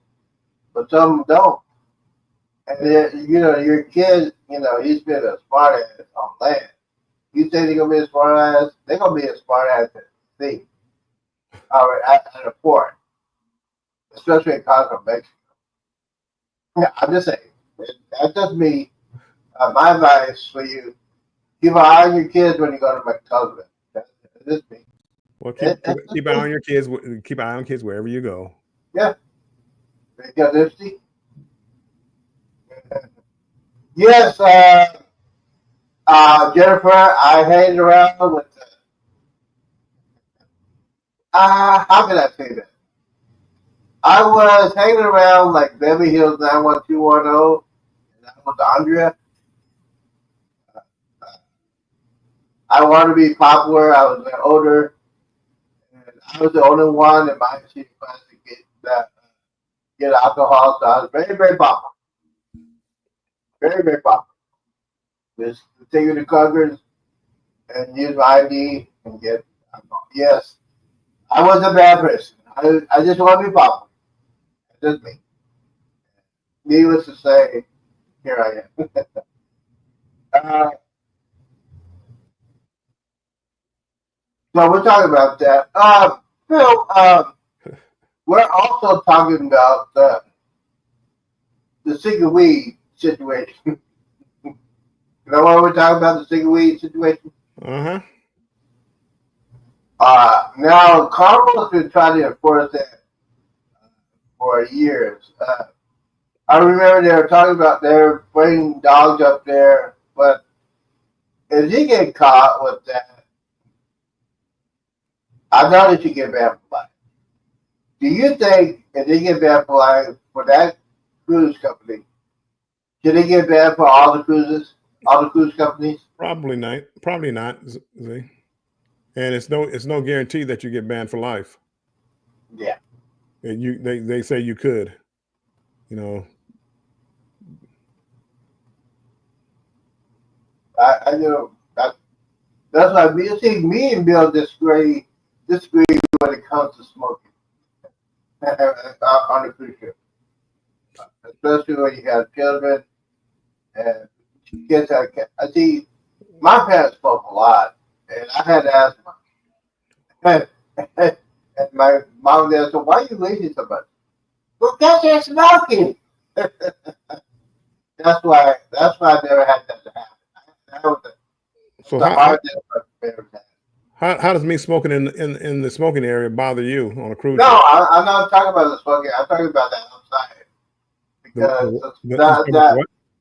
but some don't. And your kid, he's been a smart ass on land. You say they're gonna be a smart ass, they're gonna be a smart ass at sea or at a port, especially in Congo, Mexico. Yeah, I'm just saying. That's just me. My advice for you: keep an eye on your kids when you go to Mexico. That's just me. Well, keep an eye on your kids. Keep an eye on kids wherever you go. Yeah, because it's yes, Jennifer, I hang around with. How can I say that? I was hanging around like Beverly Hills 91210, and that was Andrea. I wanted to be popular. I was older, and I was the only one in my senior class to get alcohol. So I was very, very popular. Very, very popular. Just take you to Congress and use my ID and get alcohol. Yes, I was a bad person. I just want to be popular. Just me. Needless to say, here I am. So we're talking about that. Phil, we're also talking about the cigarette weed situation. You know what we're talking about, the cigarette weed situation? Uh-huh. Now, Carmel's been trying to enforce that for years. I remember they were talking about they were bringing dogs up there, but if he get caught with that, I know that you get banned for life. Do you think if they get banned for life for that cruise company, should they get banned for all the cruises, all the cruise companies? Probably not. Probably not. Z. And it's no guarantee that you get banned for life. Yeah. And they say you could. I know that's why me and Bill disagree when it comes to smoking on the cruise ship, especially when you have children and kids have. I see, my parents smoke a lot, and I had asthma. And my mom and dad said, "Why are you leaving so much?" Well, that's smoking. That's why I never had that to happen. That was So the hardest I've ever had. how does me smoking in the smoking area bother you on a cruise No, ship? I'm not talking about the smoking. I'm talking about that outside. Because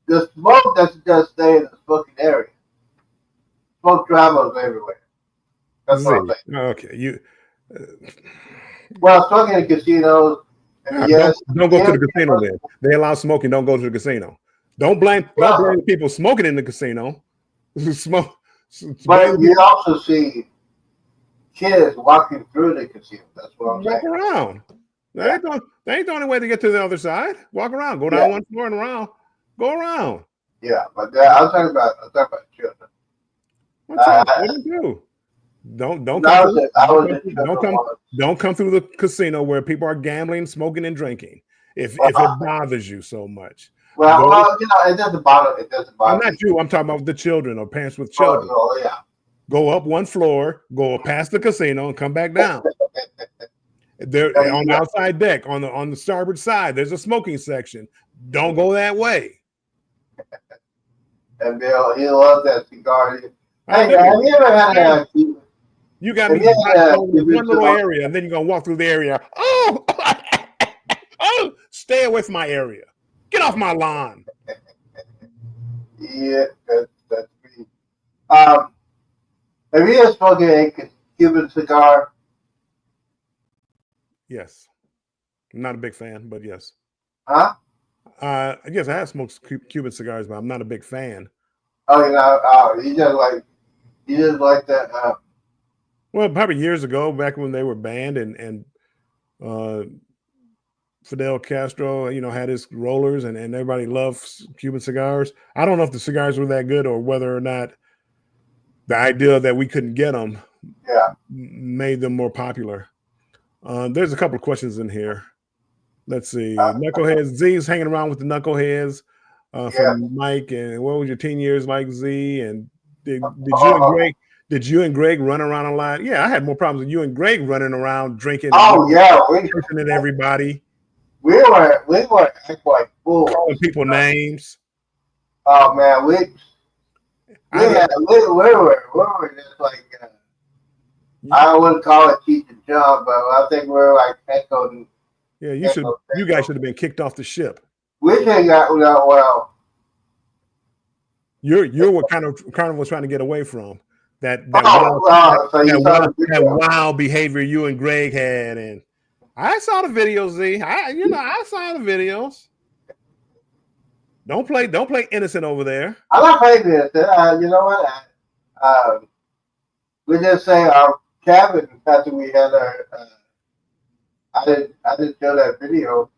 the smoke doesn't just stay in the smoking area. Smoke travels everywhere. That's what I'm saying. Okay, Well, smoking in casinos, yes. don't go to the casino then. They allow smoking. Don't go to the casino. Don't blame the people smoking in the casino. Smoke. But you also see kids walking through the casino. That's what I'm saying. Walk around. That ain't the only way to get to the other side. Walk around. Go down one floor and around. Go around. Yeah, but I'm talking about children. What do you do? Don't come through the casino where people are gambling, smoking, and drinking. If it bothers you so much. Well, it doesn't bother. I'm not you. I'm talking about the children or parents with children. Oh, yeah. Go up one floor, go past the casino, and come back down. There on the outside deck, on the starboard side, there's a smoking section. Don't go that way. And Bill, he loves that cigar. Hey, have you ever had a? You got me one little area, and then you're gonna walk through the area. Oh, oh! Stay away from my area. Get off my lawn. Yeah, that's me. Have you ever smoked a Cuban cigar? Yes. I'm not a big fan, but yes. Huh? Yes, I have smoked Cuban cigars, but I'm not a big fan. Oh, you just like that. Well, probably years ago, back when they were banned, and Fidel Castro, had his rollers, and everybody loved Cuban cigars. I don't know if the cigars were that good or whether or not the idea that we couldn't get them made them more popular. There's a couple of questions in here. Let's see. Knuckleheads. Z's hanging around with the Knuckleheads from Mike. And what was your teen years like, Z? And did you and Greg run around a lot? Yeah, I had more problems with you and Greg running around drinking. Cursing at everybody. We were acting like fools. Calling people names. Oh man, we were just like I wouldn't call it Cheech and Chong, but I think we were like echoing. Yeah, you guys should have been kicked off the ship. We should have got well. You're what kind of Carnival was trying to get away from. That wild behavior you and Greg had, and I saw the videos, Z. I saw the videos. Don't play innocent over there. I'm not playing innocent. You know what? We just say our cabin after we had our. I didn't show that video.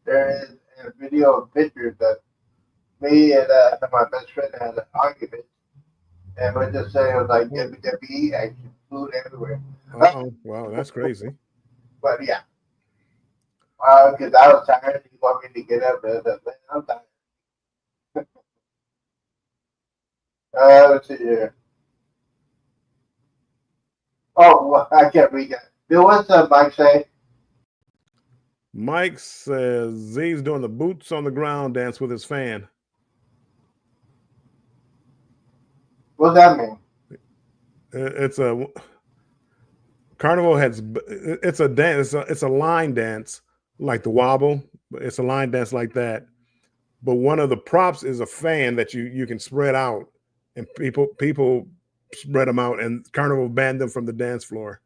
There is a video of pictures that me and my best friend had an argument, and we just say it was like WWE action, food everywhere. Oh, wow, that's crazy. But yeah, because I was tired, he wanted me to get up, and I'm tired. Let's see here. Oh, well, I can't read that. Bill, what's Mike say? Mike says Z's doing the boots on the ground dance with his fan. What's that mean? It's a Carnival it's a dance. It's a line dance like the wobble. It's a line dance like that. But one of the props is a fan that you can spread out, and people spread them out, and Carnival banned them from the dance floor.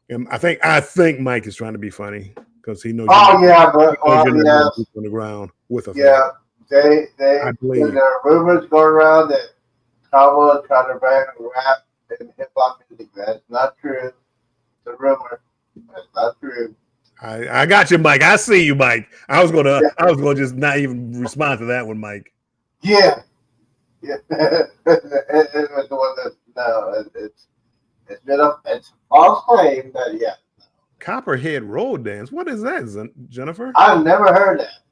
And I think Mike is trying to be funny because he knows. Oh yeah, but on the ground with a fan. I believe there are rumors going around that Carnival is trying to ban rap and hip hop music. That's not true. It's a rumor. That's not true. I got you, Mike. I see you, Mike. I was gonna just not even respond to that one, Mike. Yeah. It was the one that it's a false claim that Copperhead Road Dance. What is that, Jennifer? I've never heard that.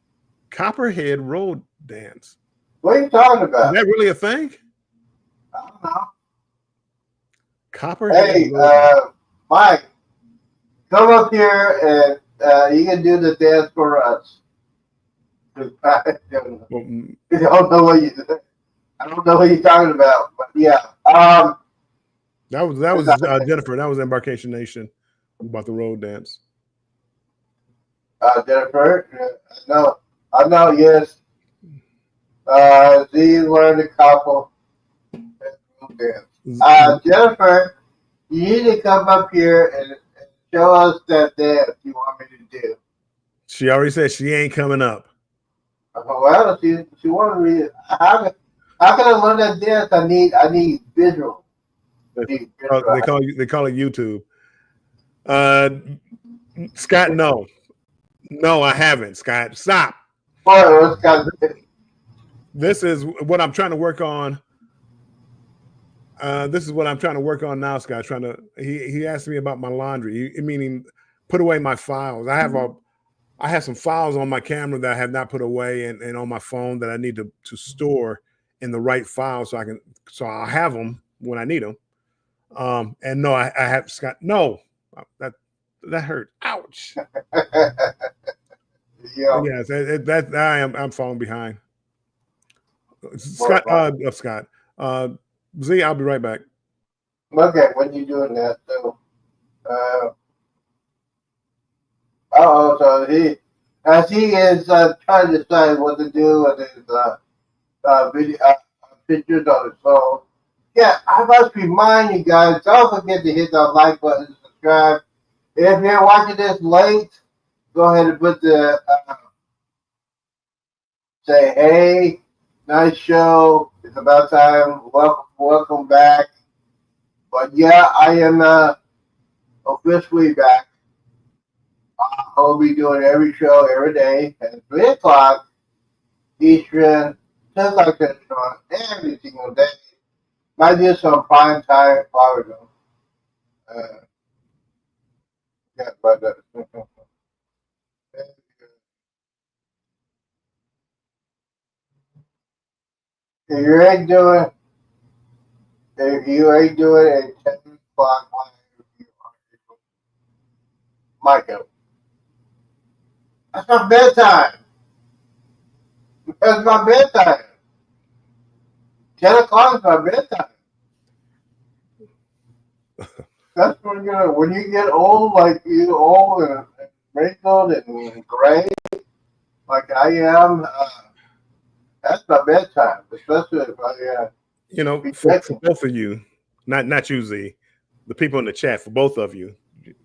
Copperhead Road Dance. What are you talking about? Is that really a thing? I don't know. Copperhead. Hey, Mike, come up here and You can do the dance for us. I don't Well, know what you. I don't know what you're talking about, but yeah. that was Jennifer. That was Embarkation Nation about the road dance. Jennifer. I know. Yes. She learned a couple. Dance. Jennifer, you need to come up here and show us that dance you want me to do. She already said she ain't coming up. Well, she wanted me. How can I learn that dance? I need visual. They call it YouTube. Scott, no, I haven't. Scott, stop. This is what I'm trying to work on. This is what I'm trying to work on now, Scott. He asked me about my laundry, meaning put away my files. I have some files on my camera that I have not put away, and on my phone that I need to store in the right file so I'll have them when I need them. And no, I have Scott. No, that hurt. Ouch. Yeah. Yes, that I'm falling behind. Scott, Scott. Z, I'll be right back. Okay, when you doing that, so so he is trying to decide what to do with his video pictures on his phone. Yeah, I must remind you guys, don't forget to hit that like button, subscribe. If you're watching this late, go ahead and put the say, hey, nice show. It's about time. Welcome back. But yeah, I am officially back. I'll be doing every show every day at 3 o'clock Eastern, just like that, every single day. Might do some prime time, probably. Yeah, but if you ain't doing it at 10 o'clock, Michael, that's my bedtime. That's my bedtime. 10 o'clock is my bedtime. That's when you get old, like you old and wrinkled and gray, like I am. That's my bedtime, especially if I. For both of you, not you, Z, the people in the chat, for both of you,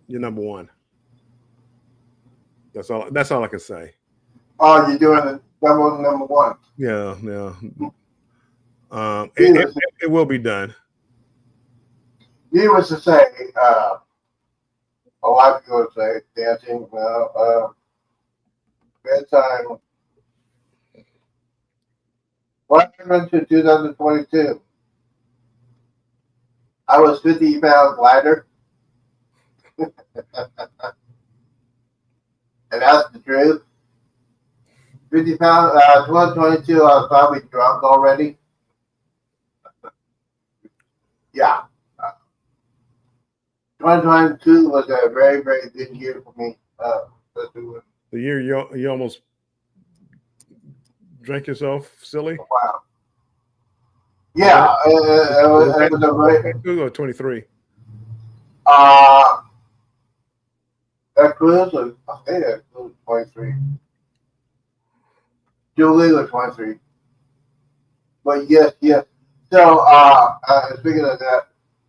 you're number one. That's all I can say. Oh, you're doing the number one. Yeah. It will be done. Needless to say, a lot of people say dancing. Bedtime. What happened to 2022? I was 50 pounds lighter. And that's the truth. 50 pounds, 2022, I was probably drunk already. Yeah. 2022 was a very, very good year for me. The year you almost drank yourself silly? Wow. Yeah. It was a very... 23. That cruise was, that cruise was 23. Julie was 23. But yes. So, speaking of that,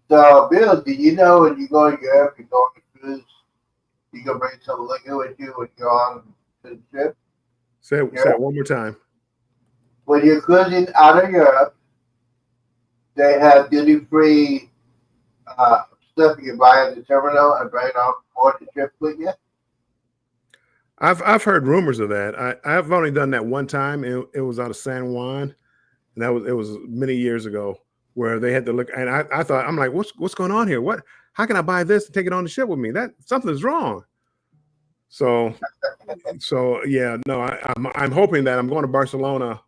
so Bill, do you know when you go to Europe, you go on a cruise, you can bring some liquor with you when you're on the ship? Say it one more time. When you're cruising out of Europe, they have duty-free stuff you can buy at the terminal and bring it on board the ship with you. I've heard rumors of that. I've only done that one time. It was out of San Juan, and it was many years ago, where they had to look. And I thought, I'm like, what's going on here? How can I buy this and take it on the ship with me? That something's wrong. So yeah, no, I'm hoping that I'm going to Barcelona.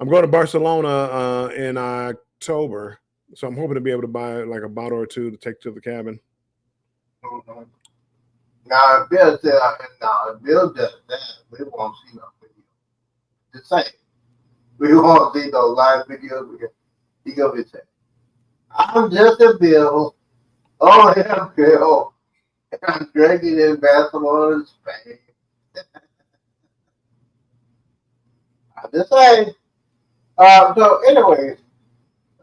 I'm going to Barcelona in October, so I'm hoping to be able to buy like a bottle or two to take to the cabin. Mm-hmm. Now, if Bill said, if Bill does that, we won't see no video. The same. We won't see no live videos because he gonna be saying, I'm just a Bill. Oh, yeah, Bill. I'm drinking in basketball in Spain. I'm just saying. So, anyways,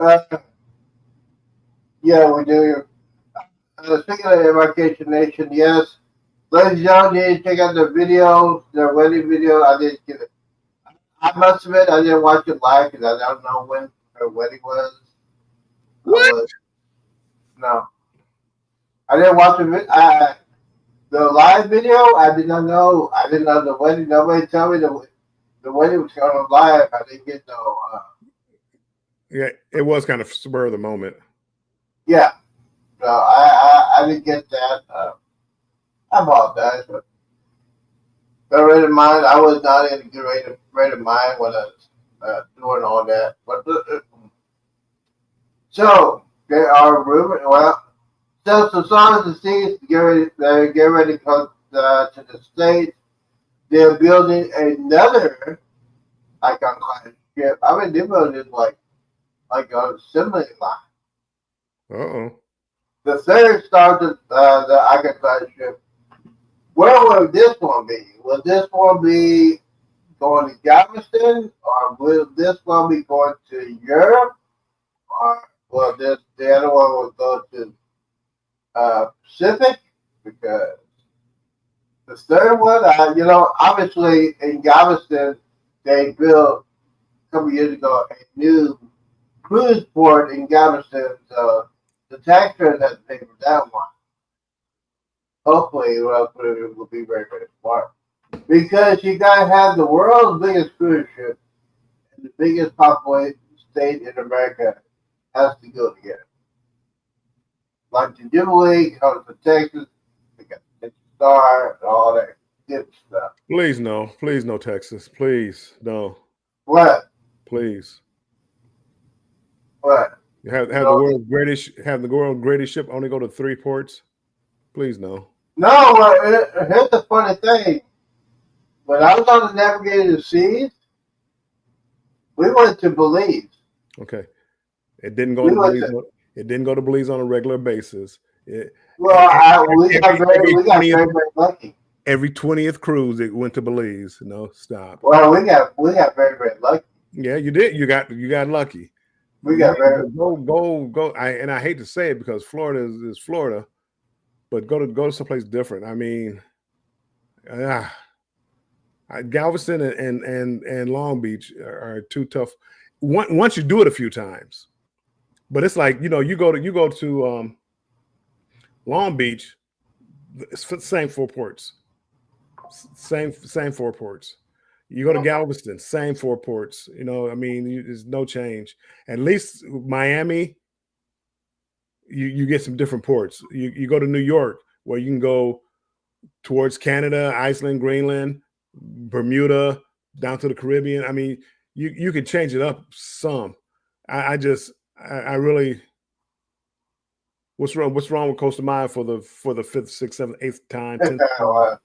uh, yeah, we do. Speaking of Embarkation Nation, yes, ladies and gentlemen, you need to check out their video, their wedding video. I didn't get it. I must admit, I didn't watch it live because I don't know when her wedding was. What? No, I didn't watch the live video. I did not know. I didn't know the wedding. Nobody told me the wedding was going on live. I didn't get no. Yeah, it was kind of spur of the moment. Yeah, so I didn't get that. I apologize, but rate of mind, I was not in a good rate of mind when I was doing all that. But so there are rumors. Well, so some songs and scenes get ready to come to the States. They're building another Icon class ship. I mean, they're building like a assembly line. Uh-oh. The third started the Icon class ship. Where will this one be? Will this one be going to Galveston, or will this one be going to Europe, or will the other one will go to Pacific? Because the third one, obviously in Galveston, they built a couple years ago a new cruise port in Galveston, so the taxpayers have to pay for that one. Hopefully, it will be very, very smart. Because you gotta have the world's biggest cruise ship and the biggest populated state in America has to go together. Like the Jubilee comes from Texas, we got the Star and all that good stuff. Please no, Texas. Please no. What? Please. What? Have the world's greatest ship only go to 3 ports? Please no. No, here's the funny thing. When I was on the navigated seas, we went to Belize. Okay. It didn't go to Belize. It didn't go to Belize on a regular basis. We got very lucky. Every 20th cruise, it went to Belize. No, stop. Well, we got very, very lucky. Yeah, you did. You got lucky. We got very go. I hate to say it because Florida is Florida, but go to someplace different. I mean, Galveston and Long Beach are too tough. Once you do it a few times, but it's like you go to Long Beach, it's the same 4 ports, same 4 ports. You go to Galveston, same 4 ports. I mean, there's no change. At least Miami, you get some different ports. You go to New York, where you can go towards Canada, Iceland, Greenland, Bermuda, down to the Caribbean. I mean, you can change it up some. I really. What's wrong with Costa Maya for the 5th, 6th, 7th, 8th time? 10th?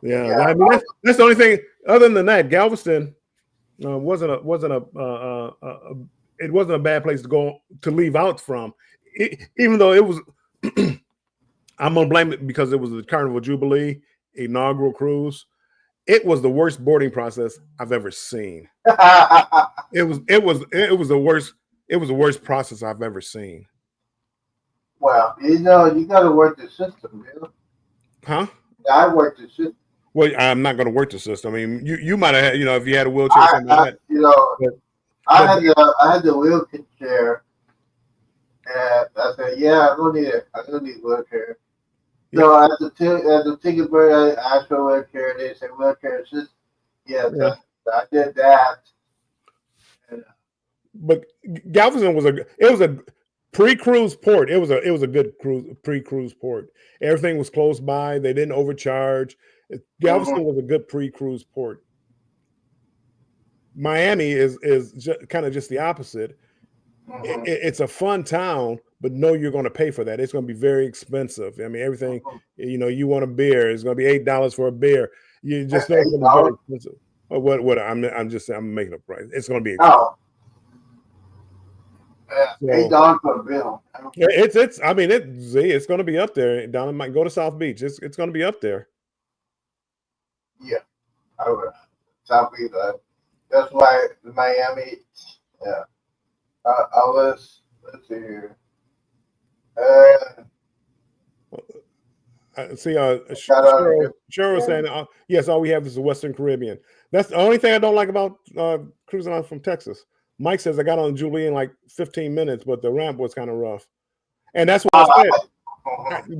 Yeah, I mean that's the only thing. Other than that, Galveston wasn't a bad place to leave out from. Even though it was, I'm gonna blame it because it was the Carnival Jubilee inaugural cruise. It was the worst boarding process I've ever seen. It was the worst. It was the worst process I've ever seen. Well, you got to work the system, Huh? I worked the system. Well, I'm not going to work the system. I mean, you might have, if you had a wheelchair, or something like that. I had the wheelchair, and I said, "Yeah, I don't need it. I don't need a wheelchair." Yeah. So at the ticket bird, I asked for a wheelchair. They said wheelchair assist. Yeah. I did that. But Galveston was a pre-cruise port. It was a good pre-cruise port. Everything was close by. They didn't overcharge. Galveston was a good pre-cruise port. Miami is kind of just the opposite. it's a fun town, but no, you're going to pay for that. It's going to be very expensive. I mean, everything, you want a beer, it's going to be $8 for a beer. You just know it's going to be very expensive. What I'm making a price. It's going to be expensive. Oh, $8 for a bill. It's. I mean, it's going to be up there. Donna might go to South Beach. It's going to be up there. Yeah, I would. South Beach. That's why Miami. Yeah. Let's see here. See, Cheryl was saying, yes, all we have is the Western Caribbean. That's the only thing I don't like about cruising on from Texas. Mike says I got on Jubilee in like 15 minutes, but the ramp was kind of rough. And that's what I said.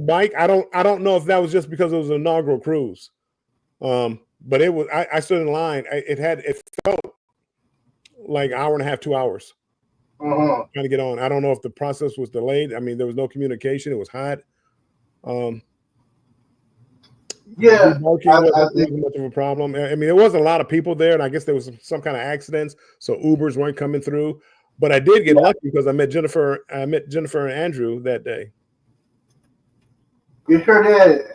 Mike, I don't know if that was just because it was an inaugural cruise. But it was I stood in line. It felt like an hour and a half, 2 hours. Trying to get on. I don't know if the process was delayed. I mean, there was no communication. It was hot. Yeah, wasn't much of a problem. I mean, there wasn't a lot of people there, and I guess there was some kind of accidents, so Ubers weren't coming through. But I did get lucky because I met Jennifer and Andrew that day. You sure did.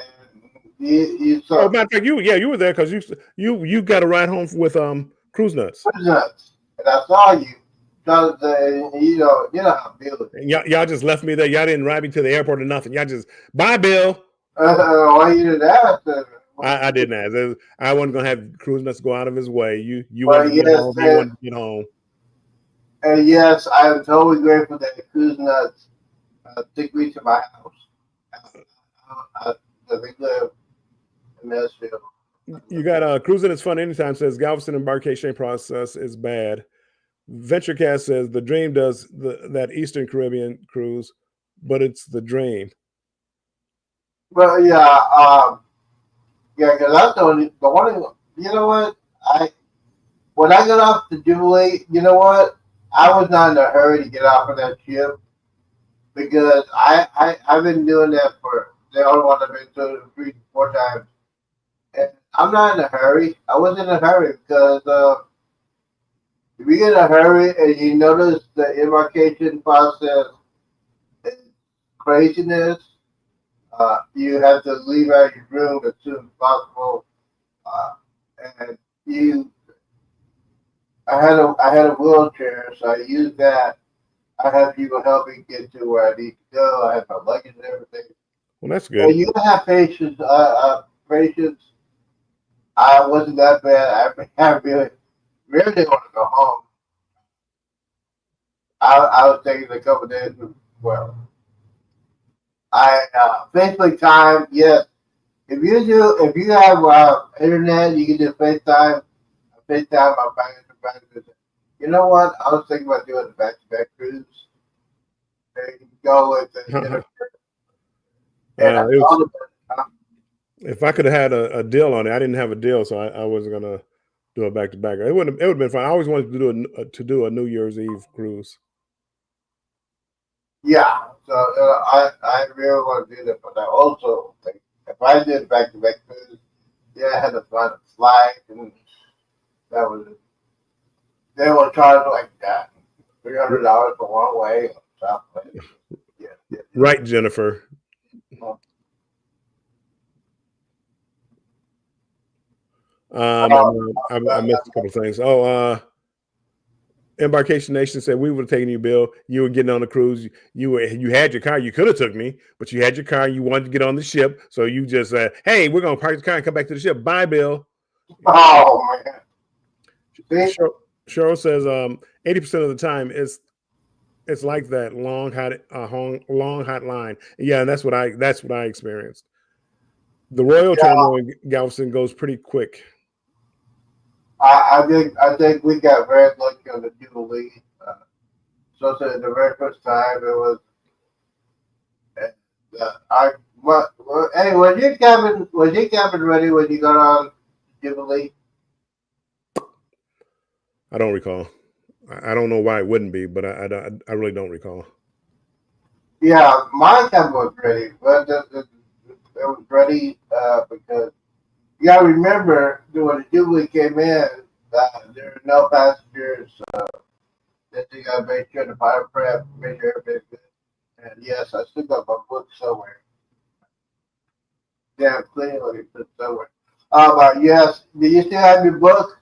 You saw. Oh, matter of fact, you were there because you got a ride home with Cruise Nuts. Cruise Nuts, and I saw you. You know how Bill is. Y'all just left me there. Y'all didn't ride me to the airport or nothing. Y'all just bye, Bill. Why you didn't ask? I didn't ask. I wasn't gonna have Cruise Nuts go out of his way. You wanted to get home. And yes, I am totally grateful that Cruise Nuts took me to my house. They live in Nashville. You got Cruising is Fun Anytime says Galveston embarkation process is bad. VentureCast says the Dream does that Eastern Caribbean cruise, but it's the Dream. Well, yeah, because that's the one. You know what? When I got off the Jubilee, you know what? I was not in a hurry to get off of that ship because I've been doing that for the only one I've been to 3 to 4 times, and I'm not in a hurry. I wasn't in a hurry because if you get in a hurry and you notice the embarkation process is craziness, you have to leave out your room as soon as possible. And I had a wheelchair, so I used that. I had people help me get to where I need to go. I had my luggage and everything. Well, that's good. And you have patience. Patience. I wasn't that bad. I really want to go home. I was taking a couple of days. Well, Facebook time. Yes, if you have internet, you can do FaceTime. FaceTime my financial advisor. You know what? I was thinking about doing a back-to-back cruise. And go with it. If I could have had a deal on it, I didn't have a deal, so I wasn't gonna do a back-to-back. It would have been fun. I always wanted to do a New Year's Eve cruise. Yeah, so I really want to do that, but I also think if I did back-to-back cruise, I had to find a flight, and that was it. They will charge like that, $300 for one way. Yeah. Right, Jennifer. I missed a couple of things. Embarkation Nation said we would have taken you, Bill. You were getting on the cruise. You had your car. You could have took me, but you had your car. You wanted to get on the ship, so you just said, "Hey, we're gonna park the car and come back to the ship." Bye, Bill. Oh man. Cheryl says 80% of the time it's like that long hot line. Yeah, and that's what I experienced. The Royal Terminal in Galveston goes pretty quick. I think we got very lucky on the Jubilee. So the very first time it was. Hey, was your cabin ready when you got on Jubilee? I don't recall. I don't know why it wouldn't be, but I really don't recall. Yeah, my cabin was ready, but it was ready because you got to remember when the Jubilee came in, there were no passengers Then you gotta make sure the fire prep, make sure everything's good. And yes, I still got my book somewhere. Damn clean, let me put it somewhere. But yes, do you still have your book?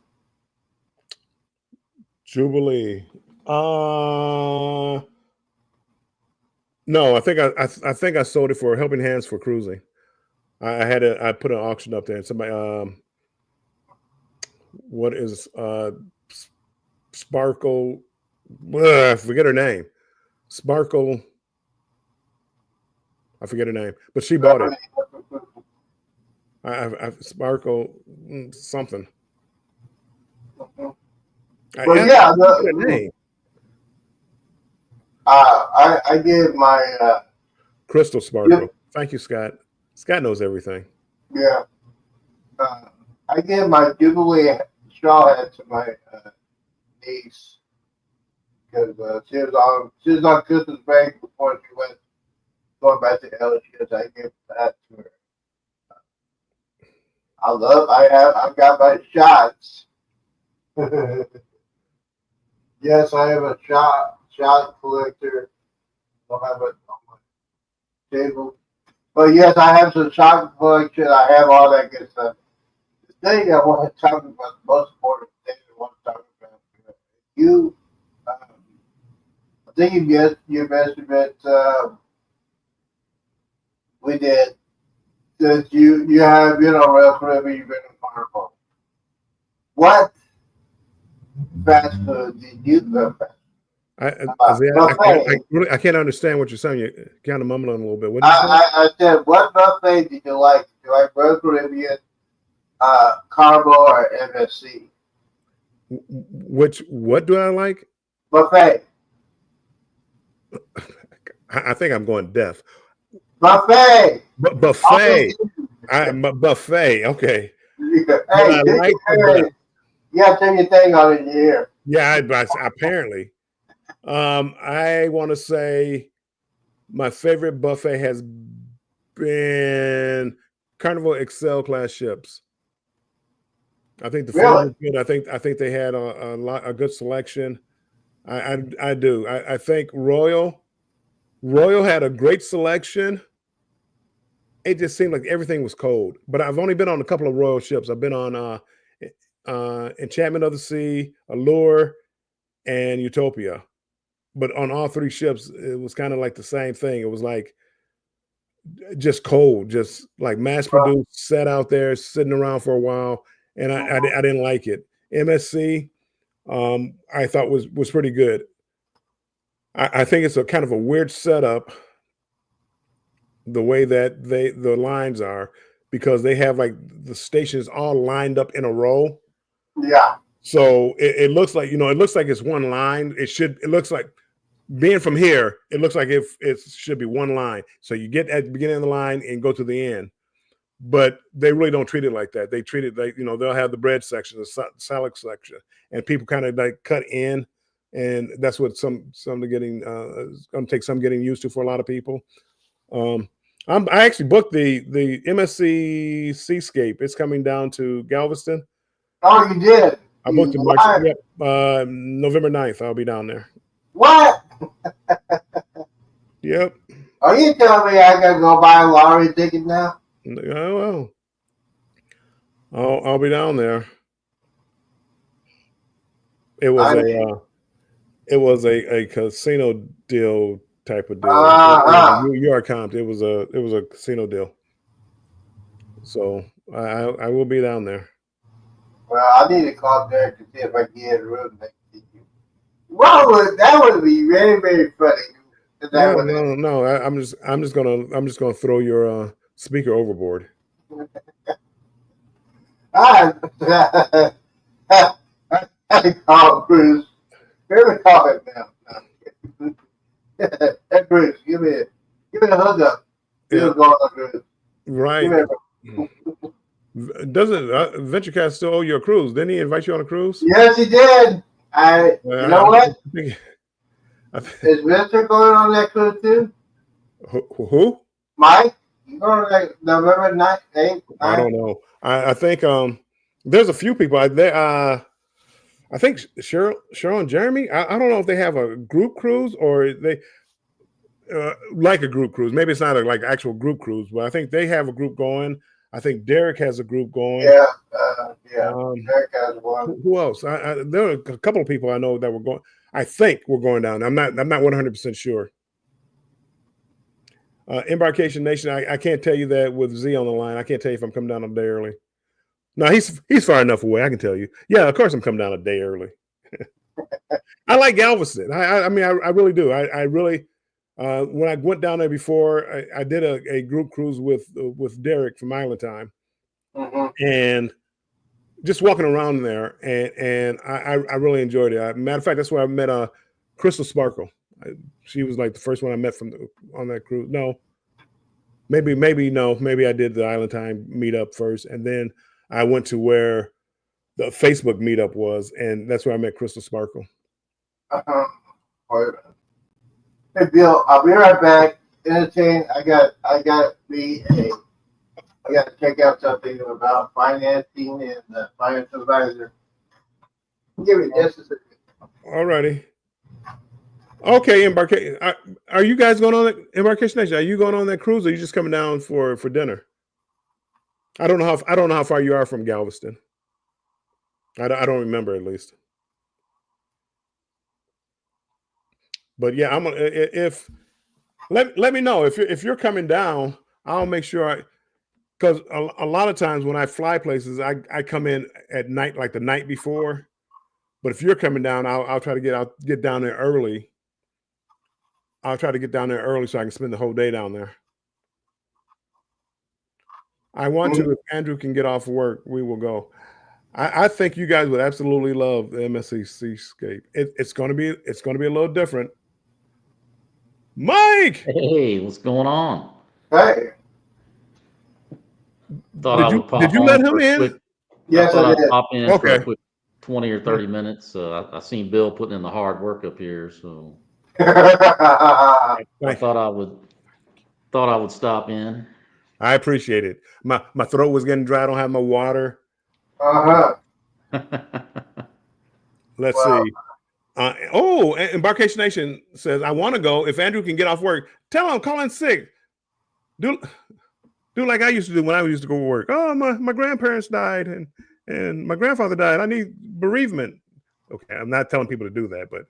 Jubilee. No, I think I think I sold it for Helping Hands for Cruising. I put an auction up there, and somebody what is Sparkle? I forget her name. Sparkle. I forget her name, but she bought it. I Sparkle something. Well, yeah, I gave my Crystal Sparkle. Yep. Thank you, Scott. Scott knows everything. Yeah. I gave my Jubilee straw hat to my niece because she was on Christmas break before she went going back to LSU. So I gave that to her. I got my shots. Yes, I have a shot collector. I don't have it on my table. But yes, I have some shot collection. I have all that good stuff. The thing I want to talk about, the most important thing I want to talk about, you, I think you mentioned that we did, that you have, Royal Caribbean, you've been in Carnival. What fast food did you go fast? I can't understand what you're saying. You're kind of mumbling a little bit. What did you say? I said, what buffet did you like? Do you like Royal Caribbean, Carnival, or MSC? What do I like? Buffet. I think I'm going deaf. Buffet. Buffet. Buffet. Okay. Hey, you have to take your thing on in your ear. Yeah, apparently. I want to say my favorite buffet has been Carnival Excel class ships. I think the food was good. I think they had a good selection. I do. I think Royal had a great selection. It just seemed like everything was cold. But I've only been on a couple of Royal ships. I've been on Enchantment of the Sea, Allure, and Utopia. But on all three ships, it was kind of like the same thing. It was like just cold, just like mass produced, set out there, sitting around for a while, and I didn't like it. MSC, I thought was pretty good. I think it's a kind of a weird setup, the way that the lines are, because they have like the stations all lined up in a row. Yeah. So it looks like, it looks like it's one line. It looks like, being from here, it looks like it should be one line. So you get at the beginning of the line and go to the end. But they really don't treat it like that. They treat it like, they'll have the bread section, the salad section, and people kind of like cut in. And that's what some are getting, it's going to take some getting used to for a lot of people. I actually booked the MSC Seascape. It's coming down to Galveston. Oh, you did? I booked it November 9th. I'll be down there. What? Yep. Are you telling me I gotta go buy a lottery ticket now? Oh, well. I'll be down there. It was a casino deal type of deal. New York comp. It was a casino deal. So I will be down there. Well, I need to call Derek to see if I can get a room next to you. Well, that would be very, very funny. No. I'm just gonna throw your speaker overboard. I call Bruce. Here call him now. Hey Bruce, give me a hug up. Yeah. Bruce. Right. Doesn't VentureCast still owe you a cruise? Didn't he invite you on a cruise? Yes, he did. You know what? Is Venture going on that cruise too? Who? Mike? You going on like November 9th, 8th? I don't know. I think there's a few people. I think Cheryl and Jeremy. I don't know if they have a group cruise or they like a group cruise. Maybe it's not a like actual group cruise, but I think they have a group going. I think Derek has a group going. Yeah, Derek has one. Who else? There are a couple of people I know that were going. I think we're going down. I'm not 100% sure. Embarkation Nation. I can't tell you that with Z on the line. I can't tell you if I'm coming down a day early. No, he's far enough away. I can tell you. Yeah, of course I'm coming down a day early. I like Galveston. I mean, I really do. I really. When I went down there before, I did a group cruise with Derek from Island Time, and just walking around there, and I really enjoyed it. Matter of fact, that's where I met Crystal Sparkle. She was like the first one I met on that cruise. No, maybe I did the Island Time meetup first, and then I went to where the Facebook meetup was, and that's where I met Crystal Sparkle. Hey Bill, I'll be right back. Entertain. I got to check out something about financing and the financial advisor. Give me just a second. Alrighty. Okay, Embarkation. Are you guys going on Embarkation Nation? Are you going on that cruise, or are you just coming down for dinner? I don't know how far you are from Galveston. I don't remember, at least. But yeah, I'm gonna let me know if you're coming down. I'll make sure because a lot of times when I fly places, I come in at night, like the night before. But if you're coming down, I'll try to get down there early. I'll try to get down there early so I can spend the whole day down there. I want to. If Andrew can get off work, we will go. I think you guys would absolutely love the MSC Seascape. It's going to be a little different. Mike, hey, what's going on? Hey, did you let him in? Yes, I did. I'd pop in for Okay. a quick 20 or 30 minutes. I seen Bill putting in the hard work up here, so I thought I would stop in. I appreciate it. My throat was getting dry. I don't have my water. Let's see. Embarkation Nation says, I want to go. If Andrew can get off work, tell him, call in sick. Do like I used to do when I used to go to work. Oh, my grandparents died and my grandfather died. I need bereavement. Okay, I'm not telling people to do that, but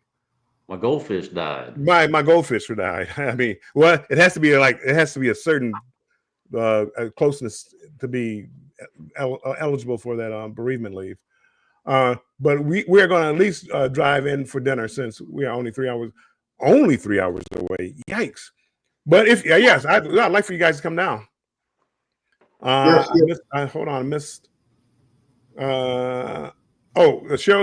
my goldfish died. My goldfish died. I mean, well, it has to be a certain closeness to be eligible for that bereavement leave. But we are going to at least drive in for dinner since we are only 3 hours away. Yikes! But yes, I'd like for you guys to come down. Yes. Hold on, I missed. Cheryl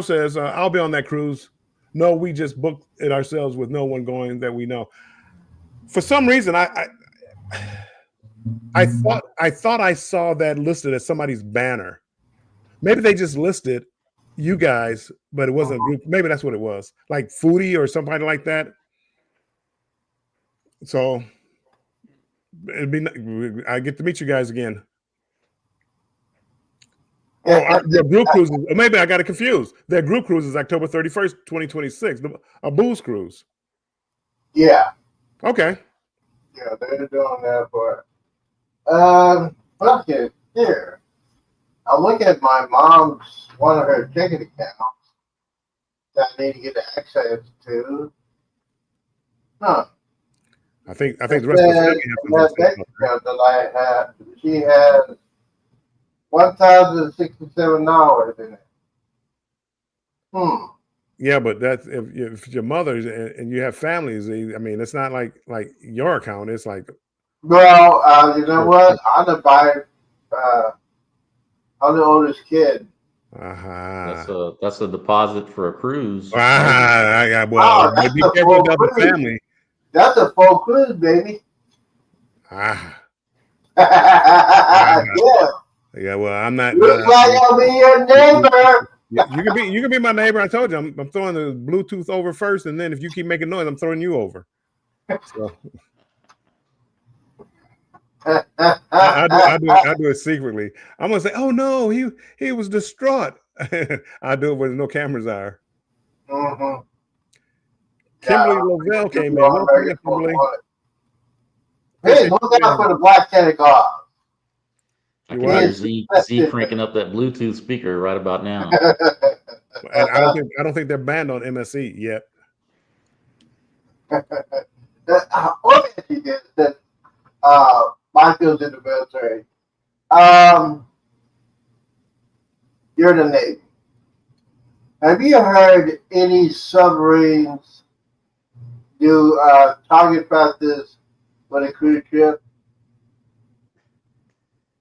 says I'll be on that cruise. No, we just booked it ourselves with no one going that we know. For some reason, I thought I saw that listed as somebody's banner. Maybe they just listed you guys, but it wasn't a group. Maybe that's what it was, like Foodie or somebody like that. So I get to meet you guys again. The group cruise. Maybe I got it confused. Their group cruise is October 31st, 2026. A booze cruise. Yeah. Okay. Yeah, they're doing that for. Okay, here. I look at my mom's one of her ticket accounts that I need to get access to. Huh. I think the rest of the bank account that I had, she has $1,067 in it. Yeah, but that's if your mother's and you have families. I mean, it's not like your account. It's like. Well, you know what? I'm the buyer. I'm the oldest kid. That's a deposit for a cruise. Be careful about the family. That's a full cruise, baby. Yeah. Yeah. Well, I'm not. Looks like I'll be your neighbor. You can be my neighbor. I told you, I'm throwing the Bluetooth over first, and then if you keep making noise, I'm throwing you over. So. I do it secretly. I'm gonna say, oh no, he was distraught. I do it when no cameras are. Mm-hmm. Kimberly Yeah, Lavelle came in. you are Welcome very in, Kimberly. full-blooded. Hey, Appreciate look you out being for here. the black Santa Claus. I You can what? hear He's Z cranking up that Bluetooth speaker right about now. And I don't think they're banned on MSE yet. Let me ask you this: that Michael's in the military. You're in the Navy. Have you heard any submarines do target practice with a cruise ship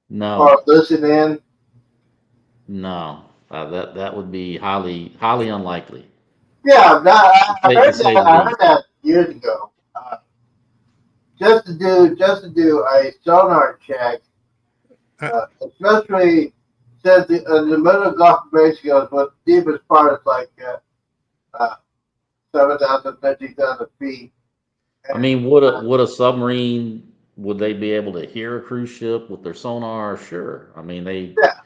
No, or listen in? no, that would be highly unlikely. Yeah, no, I To heard say that. the I heard least. that years ago. Just to do a sonar check, especially since the middle of Gulf of Mexico is what the deepest part is like 7,000, 13,000 feet. I mean, would a submarine, would they be able to hear a cruise ship with their sonar? Sure. I mean, Yeah,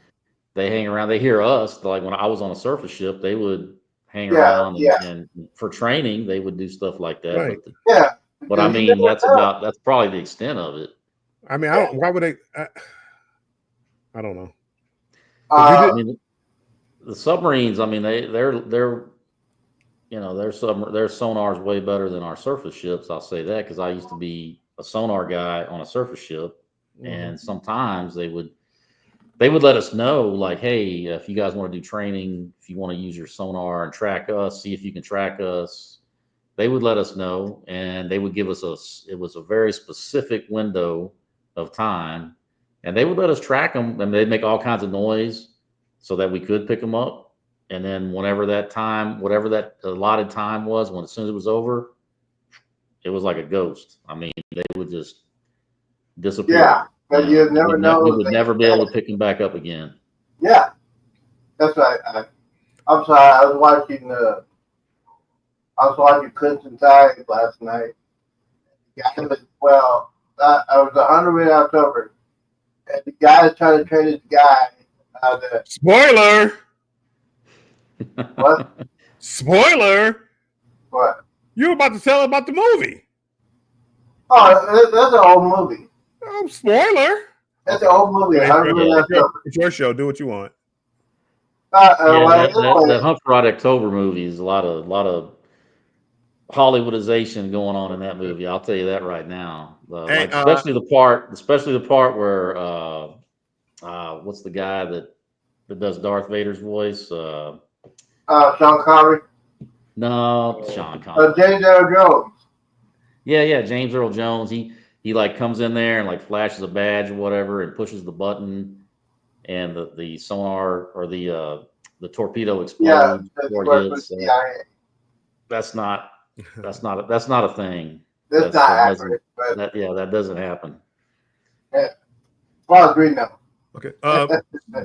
they hang around. They hear us. Like when I was on a surface ship, they would hang yeah, around yeah, and for training, they would do stuff like that. Right. yeah. But I Because you mean, never know. that's probably the extent of it. I mean, Yeah. why would they? I don't know. I mean, the submarines. I mean, they're their sonar's way better than our surface ships. I'll say that because I used to be a sonar guy on a surface ship, and sometimes they would let us know, like, hey, if you guys want to do training, if you want to use your sonar and track us, see if you can track us, they would let us know, and they would give us it was a very specific window of time, and they would let us track them, and they'd make all kinds of noise so that we could pick them up. And then whenever that time, whatever that allotted time was, as soon as it was over, it was like a ghost. I mean, they would just disappear. Yeah, but you never know. We would never be able to pick them back up again. Yeah, that's right. I'm sorry. I was watching Crimson Tide last night. Yeah, it was, well, I was 100 in October, and the guy trying to train this guy. Spoiler! What? Spoiler! What? You were about to tell about the movie. Oh, that's an old movie. Oh, spoiler! That's an old movie. 100 in October. It's your show. Do what you want. That Hunt for Red October movie is a lot of Hollywoodization going on in that movie. I'll tell you that right now. Hey, especially the part where what's the guy that does Darth Vader's voice? Sean Connery. No, Sean Connery. James Earl Jones. Yeah, James Earl Jones. He like comes in there and like flashes a badge or whatever and pushes the button, and the sonar or the torpedo explodes before it hits. That's not a thing. That's not accurate. That doesn't happen. Yeah. Well, agree now. Okay.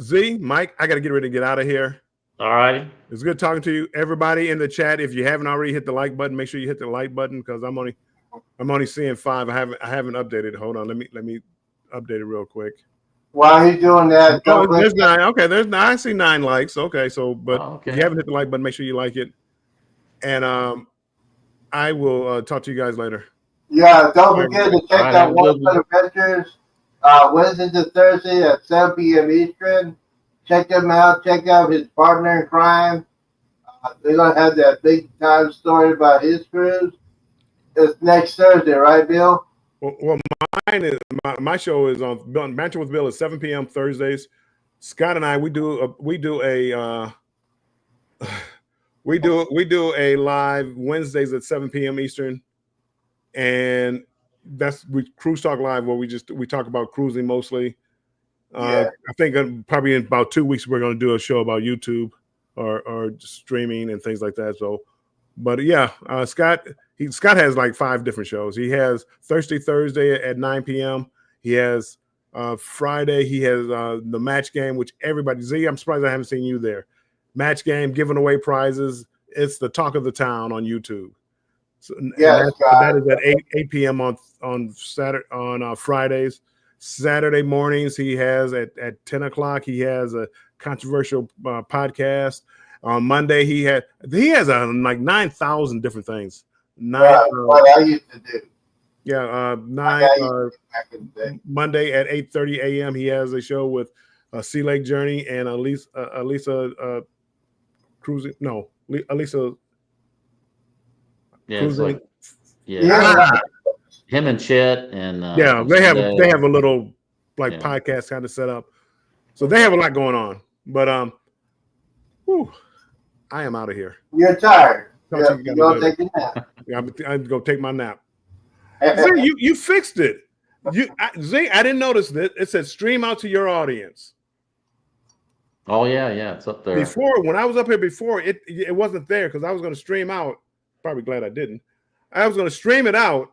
Z, Mike, I got to get ready to get out of here. All righty. It's good talking to you. Everybody in the chat, if you haven't already hit the like button, make sure you hit the like button because I'm only seeing 5. I haven't updated. Hold on. Let me update it real quick. While he's doing that, there's 9. Okay, there's 9. I see 9 likes. Okay, so okay. If you haven't hit the like button, make sure you like it. And I will talk to you guys later. Yeah, don't forget to check out Waterfront Adventures Wednesday to Thursday at 7 p.m. Eastern. Check them out. Check out his partner in crime. They're going to have that big time story about his cruise. It's next Thursday, right, Bill? Well, mine is my show is on Banter with Bill at 7 p.m. Thursdays. Scott and I we do a live Wednesdays at 7 p.m. Eastern, and that's Cruise Talk Live where we talk about cruising mostly. I think probably in about 2 weeks we're going to do a show about YouTube or streaming and things like that. So, but yeah, Scott has like 5 different shows. He has Thursday at 9 p.m. He has Friday. He has the Match Game, which everybody. Z, I'm surprised I haven't seen you there. Match Game, giving away prizes. It's the talk of the town on YouTube. So, that is at 8 p.m. on Saturday Fridays. Saturday mornings he has at 10 o'clock. He has a controversial podcast. On Monday, he has like 9,000 different things. What I used to do. Yeah, Back in the day. Monday at 8:30 a.m. He has a show with Sea Lake Journey and Elisa cruising. No, Elisa. Yeah, it's cruising. like Yeah. him and Chet and Yeah, they have a little like Yeah. podcast kind of set up, so they have a lot going on. But whew, I am out of here. You're tired. Talk to you You're guys gonna later. take a nap. Yeah, I'm gonna take my nap. Z, you fixed it. Z, I didn't notice that it said stream out to your audience. Oh yeah, it's up there. Before, when I was up here before, it wasn't there because I was going to stream out. Probably glad I didn't. I was going to stream it out,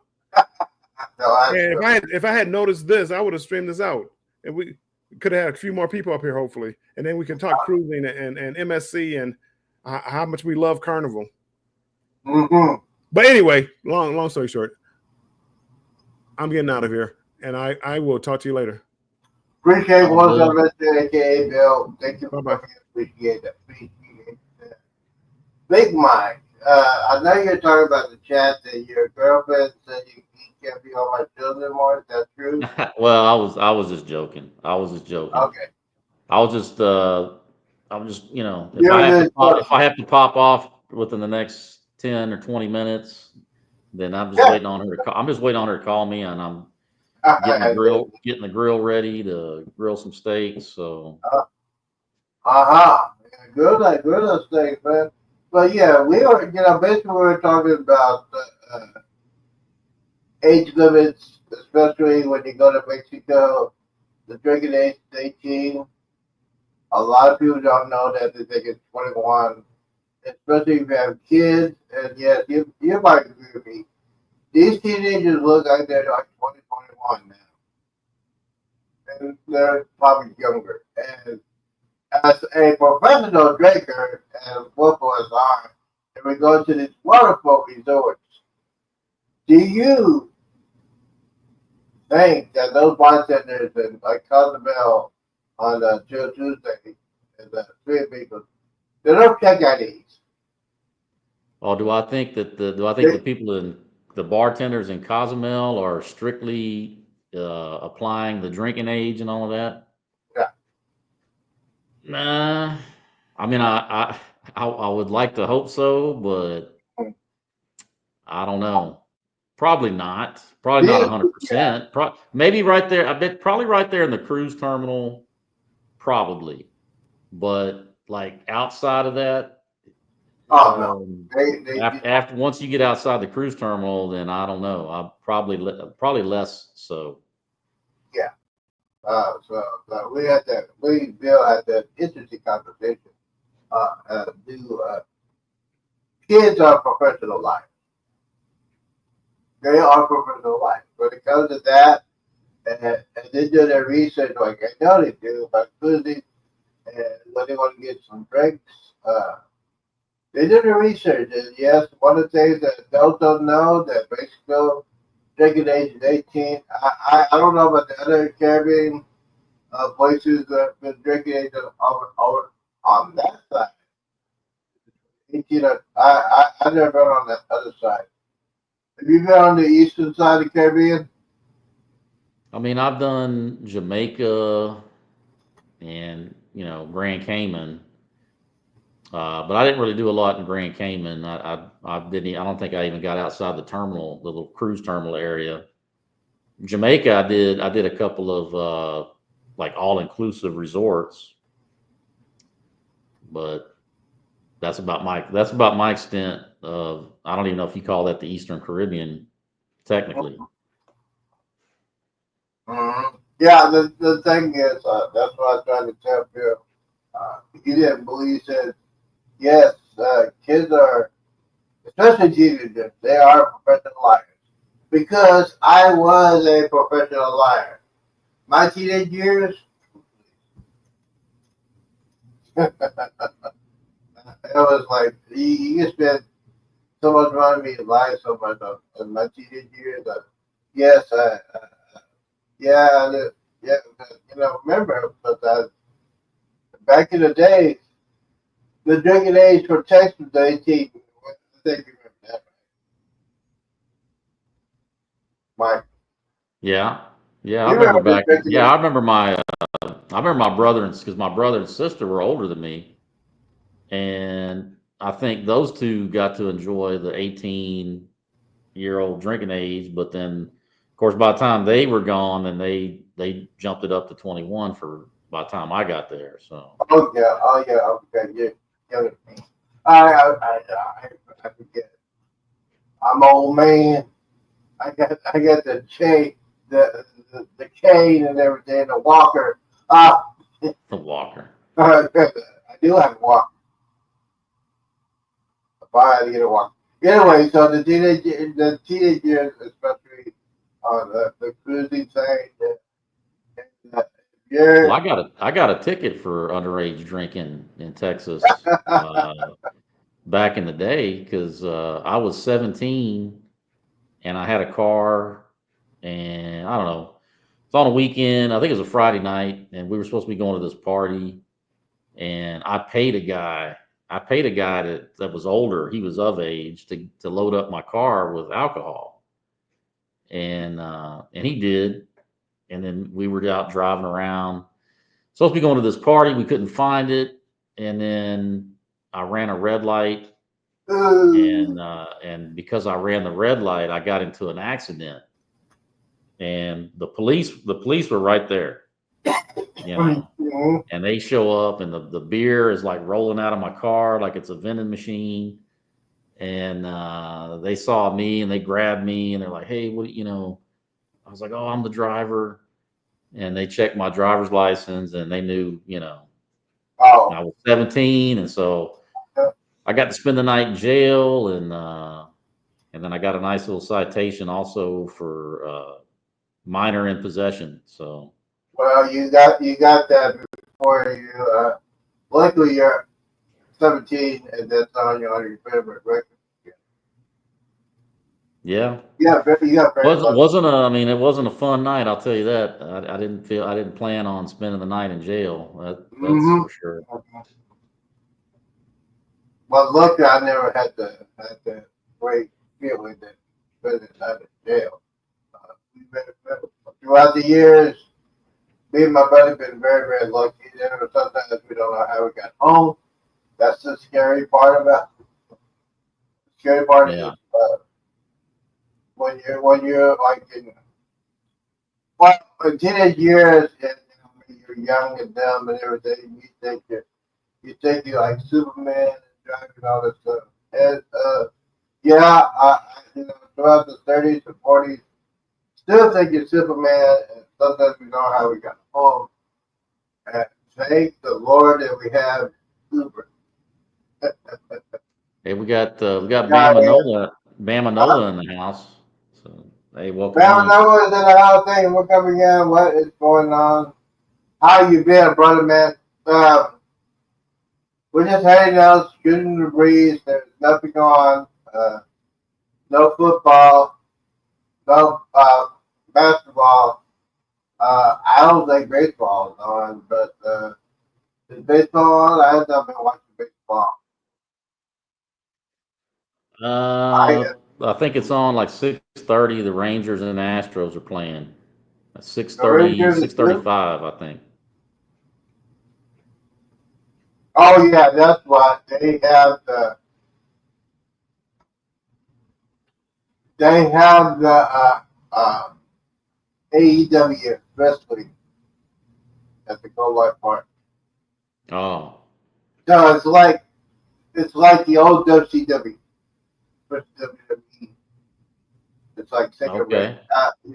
and if I had noticed this, I would have streamed this out, and we could have had a few more people up here, hopefully, and then we can talk cruising and MSC and how much we love Carnival. Mm-hmm. But anyway, long story short, I'm getting out of here, and I will talk to you later. Appreciate one of us, aka Bill. Thank you for Bye-bye. coming. Appreciate that. Big Mike, I know you're talking about the chat that your girlfriend said you can't be on my show anymore. Is that true? Well, I was just joking. Okay. I was just if You're I have to pop off within the next 10 or 20 minutes, then I'm just waiting on her to call. I'm just waiing on her to call me, and I'm getting the grill ready to grill some steaks. So good steak, man. But yeah, we are, basically we're talking about age limits, especially when you go to Mexico. The drinking age is 18. A lot of people don't know that they think it's 21, especially if you have kids. And yes, you might agree with me. These teenagers look like they're like 20, 21 now. And they're probably younger. And as a professional drinker, and both of us are, and we go to these waterfall resorts, do you think that those bartenders and like Cozumel on Tuesday and the three people, they don't check IDs? or do I think that the people in the bartenders in Cozumel are strictly applying the drinking age and all of that? Yeah. Nah, I mean, I would like to hope so, but I don't know. Probably not. Probably not 100%. Maybe right there. I bet probably right there in the cruise terminal. Probably, but like outside of that. Oh no. After once you get outside the cruise terminal, then I don't know. I probably less so. Yeah. So Bill had that interesting conversation. Kids are professional liars. They are professional liars. When it comes to that, and they do their research like I know they do about cruising, and when they want to get some drinks, they do the research. And yes, one of the things that adults don't know that Mexico drinking age is 18. I don't know about the other Caribbean places that have been drinking age over on that side. 18. I've never been on that other side. Have you been on the eastern side of the Caribbean? I mean, I've done Jamaica and Grand Cayman, but I didn't really do a lot in Grand Cayman. I didn't. I don't think I even got outside the terminal, the little cruise terminal area. Jamaica, I did a couple of like all-inclusive resorts, but that's about my extent of. I don't even know if you call that the Eastern Caribbean, technically. Mm-hmm. Yeah, the thing is, that's what I was trying to tell Bill. He didn't believe. He said, yes, kids are, especially teenagers, they are professional liars. Because I was a professional liar. My teenage years, it was like, you can spend so much money on me and lie so much in my teenage years. Yes, remember, but back in the day, the drinking age for Texas was 18. I think you remember that, Mike. Yeah, yeah, I You remember remember the back. drinking Yeah, age? I remember my brother and because my brother and sister were older than me, and I think those two got to enjoy the 18-year-old drinking age. But then, of course, by the time they were gone, and they jumped it up to 21 for by the time I got there. So Oh yeah, okay, yeah. I forget. I'm an old man. I got the chain, the cane and everything, the walker. the Walker. I do have a walker. I had to get a walker. Anyway, so the teenage years, especially the cruising thing, uh, Well, yeah. I got a ticket for underage drinking in Texas back in the day because I was 17 and I had a car, and I don't know. It's on a weekend. I think it was a Friday night, and we were supposed to be going to this party. And I paid a guy that was older. He was of age to load up my car with alcohol, and he did. And then we were out driving around, supposed to be going to this party. We couldn't find it, and then I ran a red light, and because I ran the red light, I got into an accident, and the police were right there, you know, Mhm. and they show up, and the beer is like rolling out of my car like it's a vending machine, and they saw me and they grabbed me and they're like, hey, I was like, oh, I'm the driver, and they checked my driver's license and they knew, Oh, I was 17, and so I got to spend the night in jail, and then I got a nice little citation also for minor in possession. So well, you got that before you. Luckily, you're 17, and that's on your favorite record. yeah, You got very lucky. wasn't a I mean, it wasn't a fun night. I'll tell you that. I didn't plan on spending the night in jail. That's Mm-hmm. for sure. Well, luckily, I never had the great feeling that spending time in jail. We've throughout the years, me and my buddy been very lucky. Sometimes we don't know how we got home. That's the scary part about it. The scary part is Yeah, when you're like well, in teenage years and you're young and dumb and everything, you think you're like Superman and driving all this stuff. And yeah, throughout the 30s and 40s, still think you're Superman, and sometimes we know how we got home. And thank the Lord that we have Uber. hey, we got God, Bama Nola in the house. So hey, welcome man, home. I was in the house thing. We're coming in. What is going on? How you been, brother, man? We're just hanging out, shooting the breeze. There's nothing on. No football. No basketball. I don't think baseball is on, but is baseball on? I have not been watching baseball. I I think it's on like 6:30. The Rangers and the Astros are playing. At the 6:30, Rangers. 6:35, I think. Oh yeah, that's what they have the AEW wrestling at the Gold Life Park. Oh, So it's like the old WCW versus WWE. It's like second rate. okay. Yeah.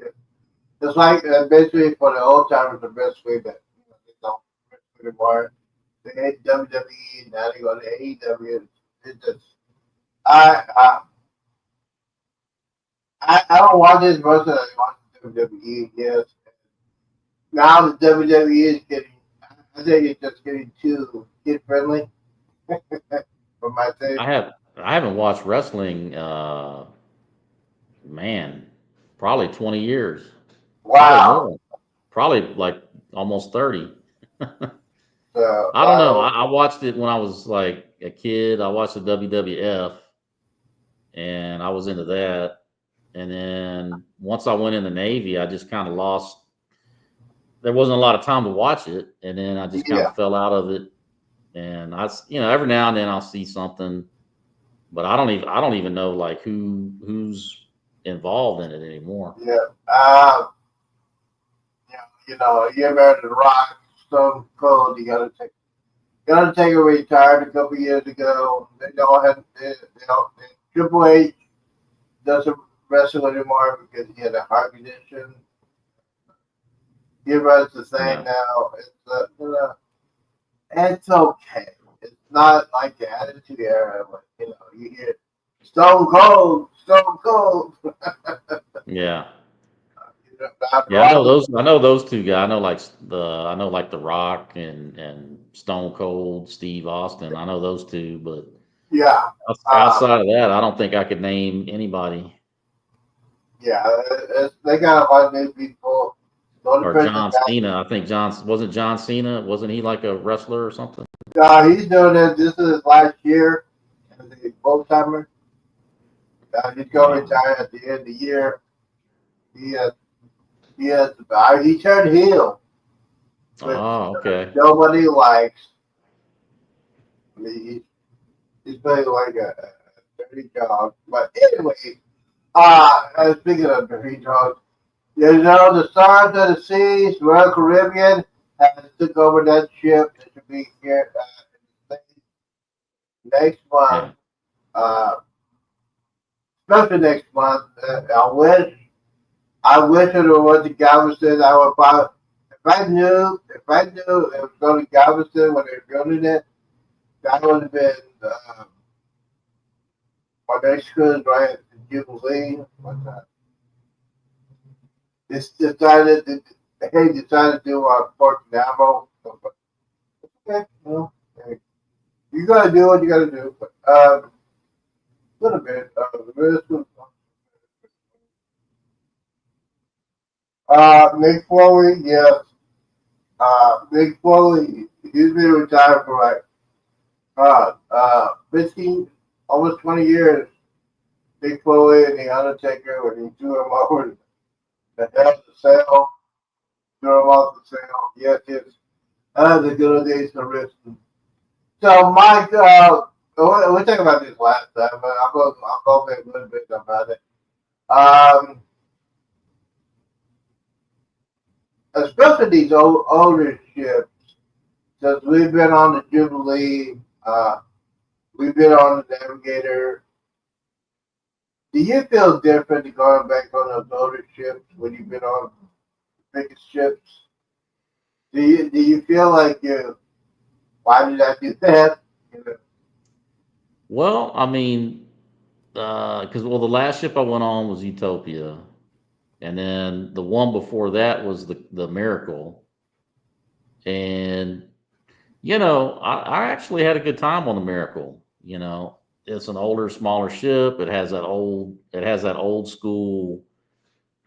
It's like basically for the old timers the wrestling that they don't wrestle anymore. They hate WWE, now they go to AEW. It's just I I I don't watch this wrestling. I watch WWE. Yes. Now the WWE is getting. I think it's just getting too kid friendly for my taste. I haven't watched wrestling man, probably 20 years. Probably Wow. more. Probably like almost 30. So I don't know. I watched it when I was like a kid. I watched the WWF, and I was into that. And then once I went in the Navy, I just kind of lost. There wasn't a lot of time to watch it, and then I just kind yeah, of fell out of it. And every now and then I'll see something, but I don't even know like who's involved in it anymore. yeah. You ever heard of The Rock, Stone Cold? You gotta take a retired a couple years ago. They don't have, Triple H doesn't wrestle anymore because he had a heart condition. He runs the thing Yeah, now. It's okay. It's not like the Attitude Era, but you hear Stone Cold, Stone Cold. yeah, Not yeah. I know Rock. those. I know those two guys. I know like The Rock and Stone Cold, Steve Austin. I know those two, but Yeah, outside of that, I don't think I could name anybody. yeah. They got a lot of new people. The only Or person John Cena. I think wasn't John Cena. Wasn't he like a wrestler or something? he's doing it. This is his last year as a full timer. He's going to Uh, retire at the end of the year. He has, he turned heel, which oh, okay. nobody likes. I mean, he's playing like a dirty dog. But anyway, speaking of dirty dogs, the Stars of the Seas, Royal Caribbean, has took over that ship. It should be here next month. Yeah. Uh, especially next month. I wish it was to Galveston. I would probably, if I knew it was going to Galveston when they were building it, that would have been my next cruise right at Jubilee. But it's decided that they decided to do Port Canaveral. So, but, okay, well, hey, you gotta do what you gotta do. But a little bit. The rest was Nick Foley, yes. Nick Foley, he's been retired for like 15, almost 20 years. Nick Foley and The Undertaker, when he threw him over the head of the sail, threw him off the sail. Yes, yes. The good old days of wrestling. So, Mike, we talked about this last time, but I'll go back a little bit about it. Especially these older ships, since we've been on the Jubilee, we've been on the Navigator. Do you feel different going back on those older ships when you've been on the biggest ships? Do you feel like why did I do that? Well, I mean, because the last ship I went on was Utopia, and then the one before that was the Miracle, and I actually had a good time on the Miracle. It's an older, smaller ship. It has that old school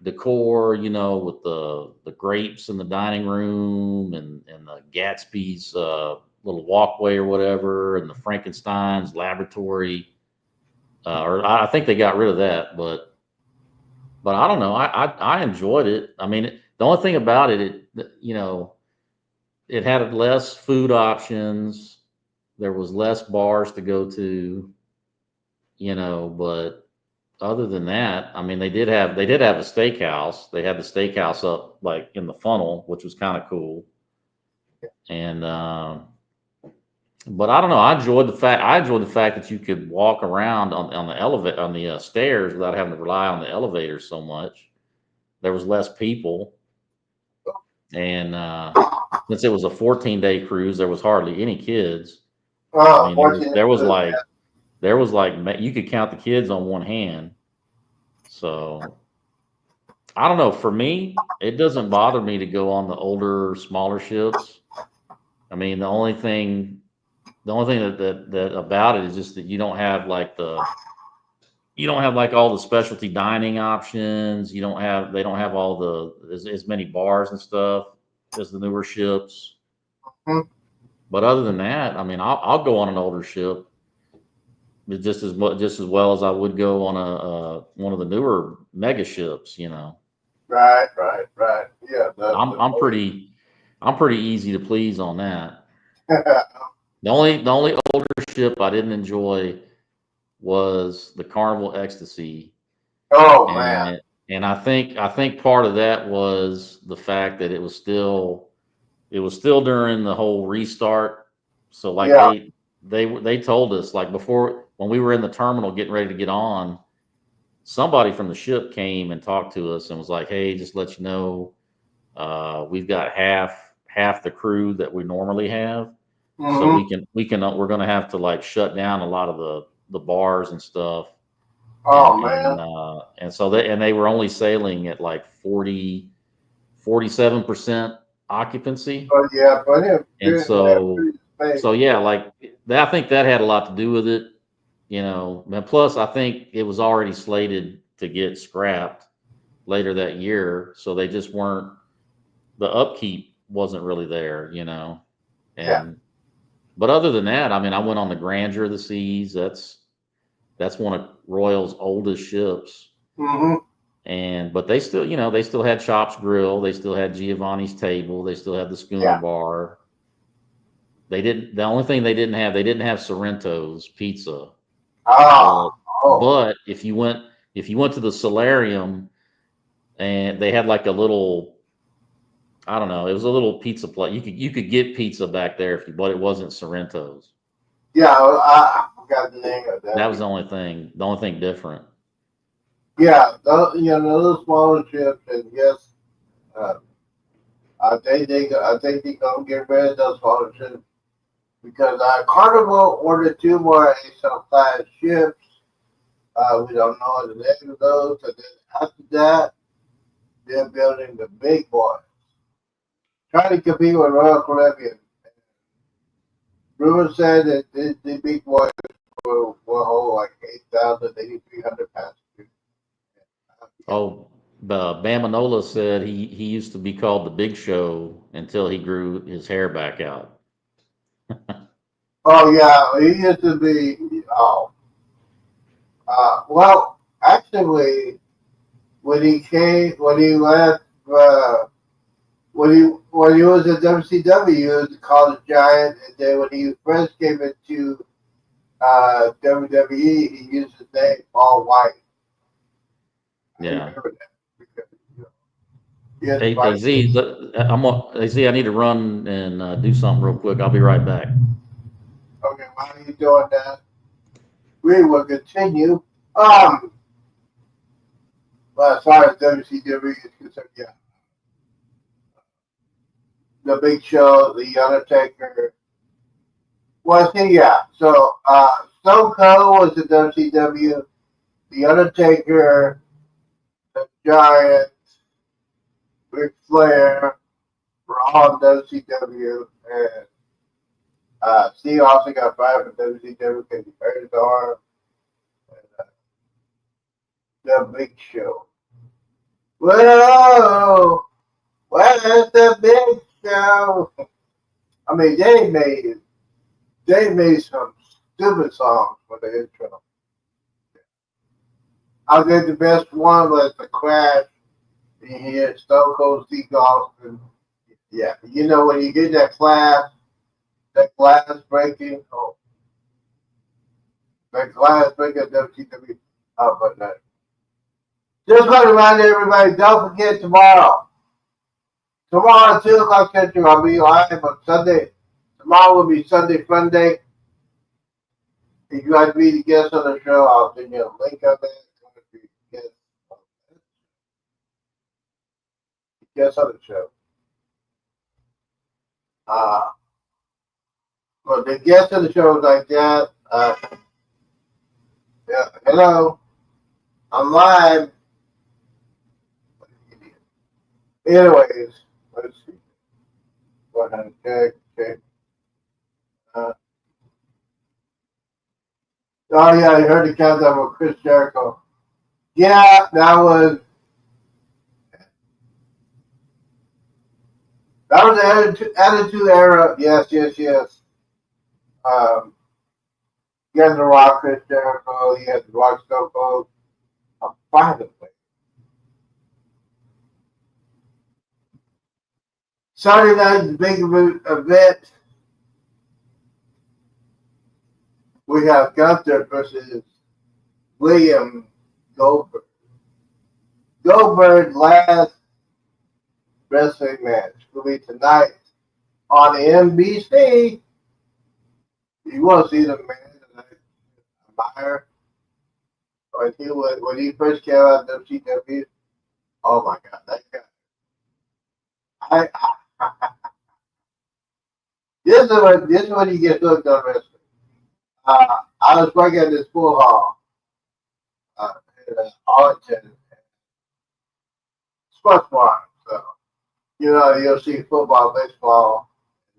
decor, with the grapes in the dining room and the Gatsby's little walkway or whatever, and the Frankenstein's laboratory. Or I think they got rid of that, but I don't know. I enjoyed it. I mean, the only thing about it had less food options. There was less bars to go to, but other than that, I mean, they did have a steakhouse. They had the steakhouse up like in the funnel, which was kind of cool. And but I don't know. I enjoyed the fact that you could walk around on the elevator on the stairs without having to rely on the elevator so much. There was less people, and since it was a 14-day cruise, there was hardly any kids. I Oh, mean, there was, fortunate. there was like there was like you could count the kids on one hand. So I don't know. For me, it doesn't bother me to go on the older, smaller ships. I mean, the only thing that about it is just that you don't have like all the specialty dining options. They don't have all as many bars and stuff as the newer ships. Hmm. But other than that, I mean, I'll go on an older ship just as much, just as well as I would go on a one of the newer mega ships. You know, Right. Yeah. I'm pretty easy to please on that. The only older ship I didn't enjoy was the Carnival Ecstasy, Oh man. and I think part of that was the fact that it was still during the whole restart. So like Yeah. they told us like before when we were in the terminal getting ready to get on, somebody from the ship came and talked to us and was like, "Hey, just let you know, we've got half the crew that we normally have, so Hmm. we're gonna have to like shut down a lot of the bars and stuff." Oh man. And so they were only sailing at like 47% occupancy. But yeah, but him And doing that so, pretty space. so yeah, like that, I think that had a lot to do with it, And plus, I think it was already slated to get scrapped later that year, so they just weren't. The upkeep wasn't really there. Yeah. And but other than that, I mean, I went on the Grandeur of the Seas. That's one of Royal's oldest ships. Hmm. And but they still had Chops Grill, they still had Giovanni's Table, they still had the Schooner Yeah. Bar. The only thing they didn't have Sorrento's pizza. Ah. But Oh. if you went to the Solarium and they had like a little, I don't know, it was a little pizza place. You could get pizza back there but it wasn't Sorrento's. Yeah. I forgot the name of That that. was the only thing different. Yeah. Those smaller ships, and yes, uh, I think they gonna get rid of those smaller ships because Carnival ordered two more ASL class ships. We don't know the name of those, and then after that, they're building the big boys, trying to compete with Royal Caribbean. Rumors said that the big boys will hold like 8,000, 8,300 passengers. Oh, Bamanola said he used to be called the Big Show until he grew his hair back out. Oh yeah, he used to be. Oh, well, actually, when he left, when he was at WCW, he was called a giant, and then when he first came into WWE, he used his name Paul White. I Yeah. remember that because he has Hey, hey White. Z, hey Z, I need to run and do something real quick. I'll be right back. Okay, while you doing that, we will continue. Well, as far as WCW is concerned, yeah, the Big Show, the Undertaker. Well, see, yeah. So, Stone Cold was the WCW, the Undertaker, the Giant, Ric Flair were all in WCW, and Steve also got fired from WCW because he hurt his arm. And, the Big Show. Whoa! Where's the Big Show? I mean, they made some stupid songs for the intro. I think the best one was the Crash. You hear Stone Cold Steve Austin. Yeah, when you get that glass breaking, that glass breaking at WCW. Oh, but just want to remind everybody, don't forget tomorrow. Tomorrow at 2 o'clock Central, I'll be live on Sunday. Tomorrow will be Sunday Fun Day. If you'd like to be the guest on the show, I'll send you a link on that. Guest on the show. But the guest on the show is like that. Yeah, hello. I'm live. Anyways, let's see. 100 check. Oh yeah, I heard the countdown with Chris Jericho. Yeah, that was That was the attitude era. Yes, yes, yes. You had the Rock, Chris Jericho. You had the Rock, Stone Cold. Finally, Saturday night's big event. We have Gunther versus William Goldberg. Goldberg's last wrestling match will be tonight on NBC. You want to see the man that I admire? When he first came out of WCW, oh my God, that guy. This is when you get hooked on wrestling. I was working at this pool hall in Arlington, sports bar. So, you'll see football, baseball,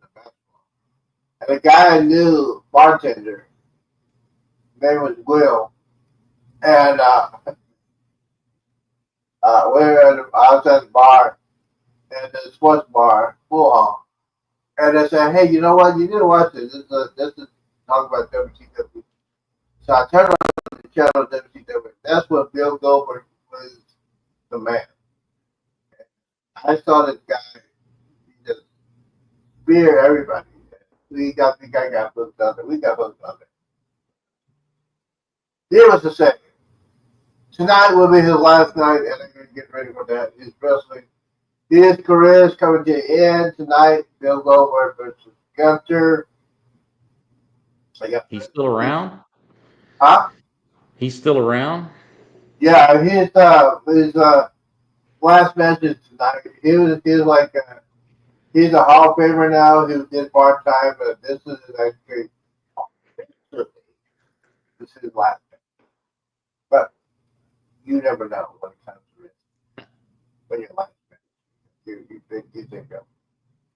and basketball. And the guy I knew, bartender, his name was Will. And I was at the bar, at the sports bar, pool hall. And they said, hey, you know what? You need to watch this. This is talking about WCW. So I turned on the channel WCW. That's when Bill Goldberg was the man. I saw this guy just spear everybody. The guy got hooked on it. We got hooked on it. Needless to say, tonight will be his last night, and I'm going to get ready for that. His wrestling. His career is coming to an end tonight. Bill Goldberg versus Gunther. He's still around? Huh? He's still around? Yeah, his last match is tonight. He's a Hall of Famer now. He did part time, but this is actually this is his last match. But you never know when it comes to it. When you're last match, you think of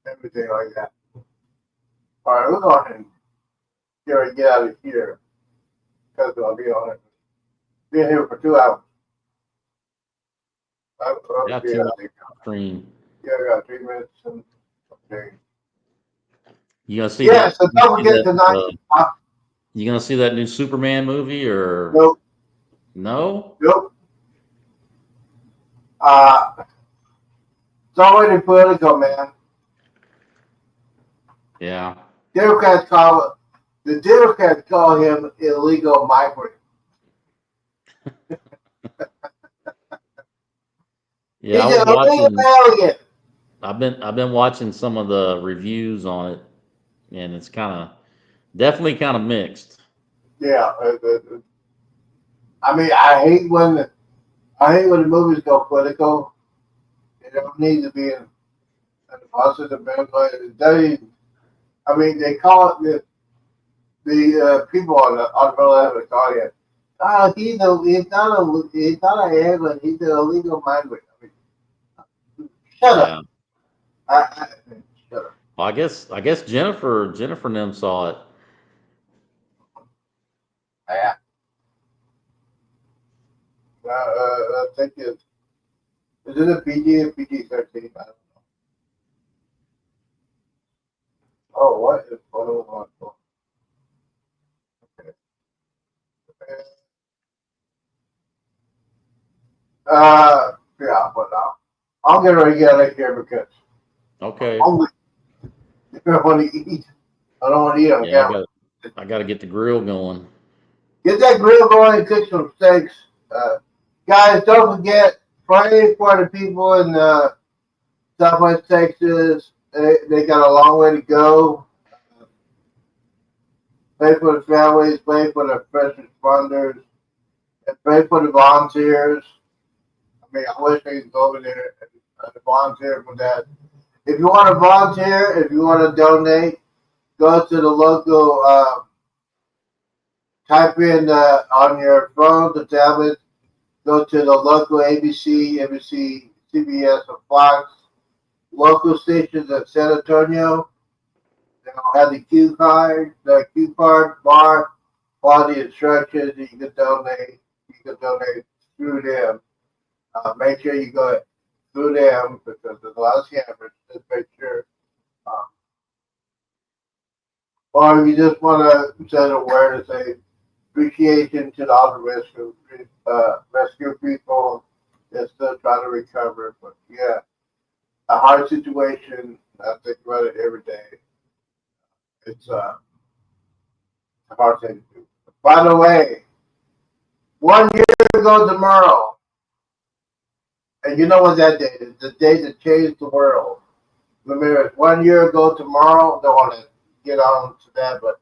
everything like that. All right, we're going to get out of here because I'll be on it. Being here for 2 hours. Yeah, 2 hours stream. Yeah, I got 3 minutes. Okay. You gonna see? Yeah, so don't forget tonight. You gonna see that new Superman movie or Nope. No? Nope. It's already political, man. Yeah. The Democrats call him illegal migrant. Yeah, He's I was watching. alien. I've been watching some of the reviews on it, and it's definitely kind of mixed. Yeah. I mean, I hate when the movies go political. They don't need to be in a positive manner. I mean, they call it the people on the relevant audience. He's not an alien. He's an illegal migrant. I mean, shut up. Shut up. Well, I guess Jennifer and them saw it. Yeah. I think is it a PG and PG-13? I don't know. Oh, what is 101? Okay. Yeah, but I'll get ready to get out of here because Okay. I'm hungry. I don't want to eat. I don't want to eat on camera. I got to get the grill going. Get that grill going and cook some steaks. Guys, don't forget, pray for the people in Southwest Texas. They got a long way to go. Pray for the families, pray for the first responders, and pray for the volunteers. I mean, I wish they could go over there and volunteer for that. If you want to volunteer, if you want to donate, go to the local, type in on your phone, the tablet, go to the local ABC, CBS, or Fox local stations in San Antonio. They'll have the Q card bar, all the instructions. You can donate. You can donate through them. Make sure you go through them because there's a lot of scammers. Just make sure or you just want to send a word to say appreciation to all the rescue people that's still trying to recover. But yeah, a hard situation. I think about it every day. It's a hard thing to do. By the way, 1 year ago tomorrow, and you know what that day is? The day that changed the world. Remember, 1 year ago tomorrow. Don't want to get on to that, but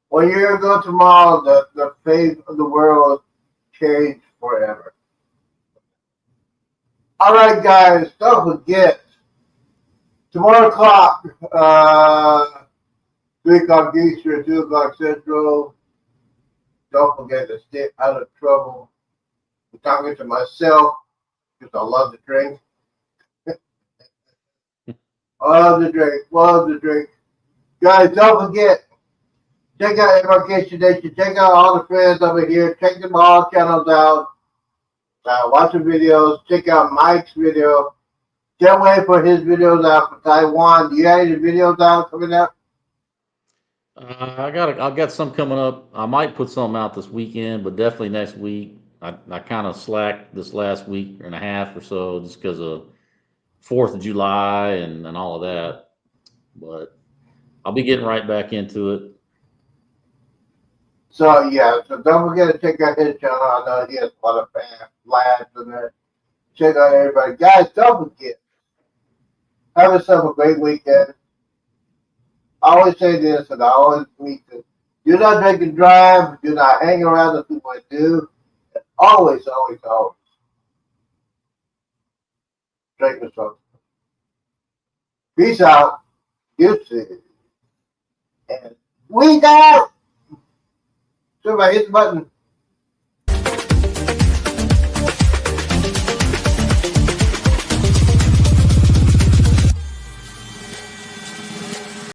1 year ago tomorrow, the fate of the world changed forever. All right, guys, don't forget, tomorrow o'clock, 3 o'clock Eastern, 2 o'clock Central. Don't forget to stay out of trouble. I'm talking to myself because I love to drink. Love to drink. Guys, don't forget, check out Embarkation Nation. Check out all the friends over here. Check them all channels out. Watch the videos. Check out Mike's video. Can't wait for his videos out from Taiwan. Do you have any videos out coming out? I've got some coming up. I might put something out this weekend, but definitely next week. I kind of slacked this last week and a half or so just because of 4th of July and all of that. But I'll be getting right back into it. So yeah, so don't forget to check out his channel. I know he has a lot of lads in there. Check out everybody. Guys, don't forget. Have yourself a great weekend. I always say this, and I always meet this. Do not drink and drive. Do not hang around the people that do. Always drink with something. Peace out. You see. And we out. Somebody hit the button.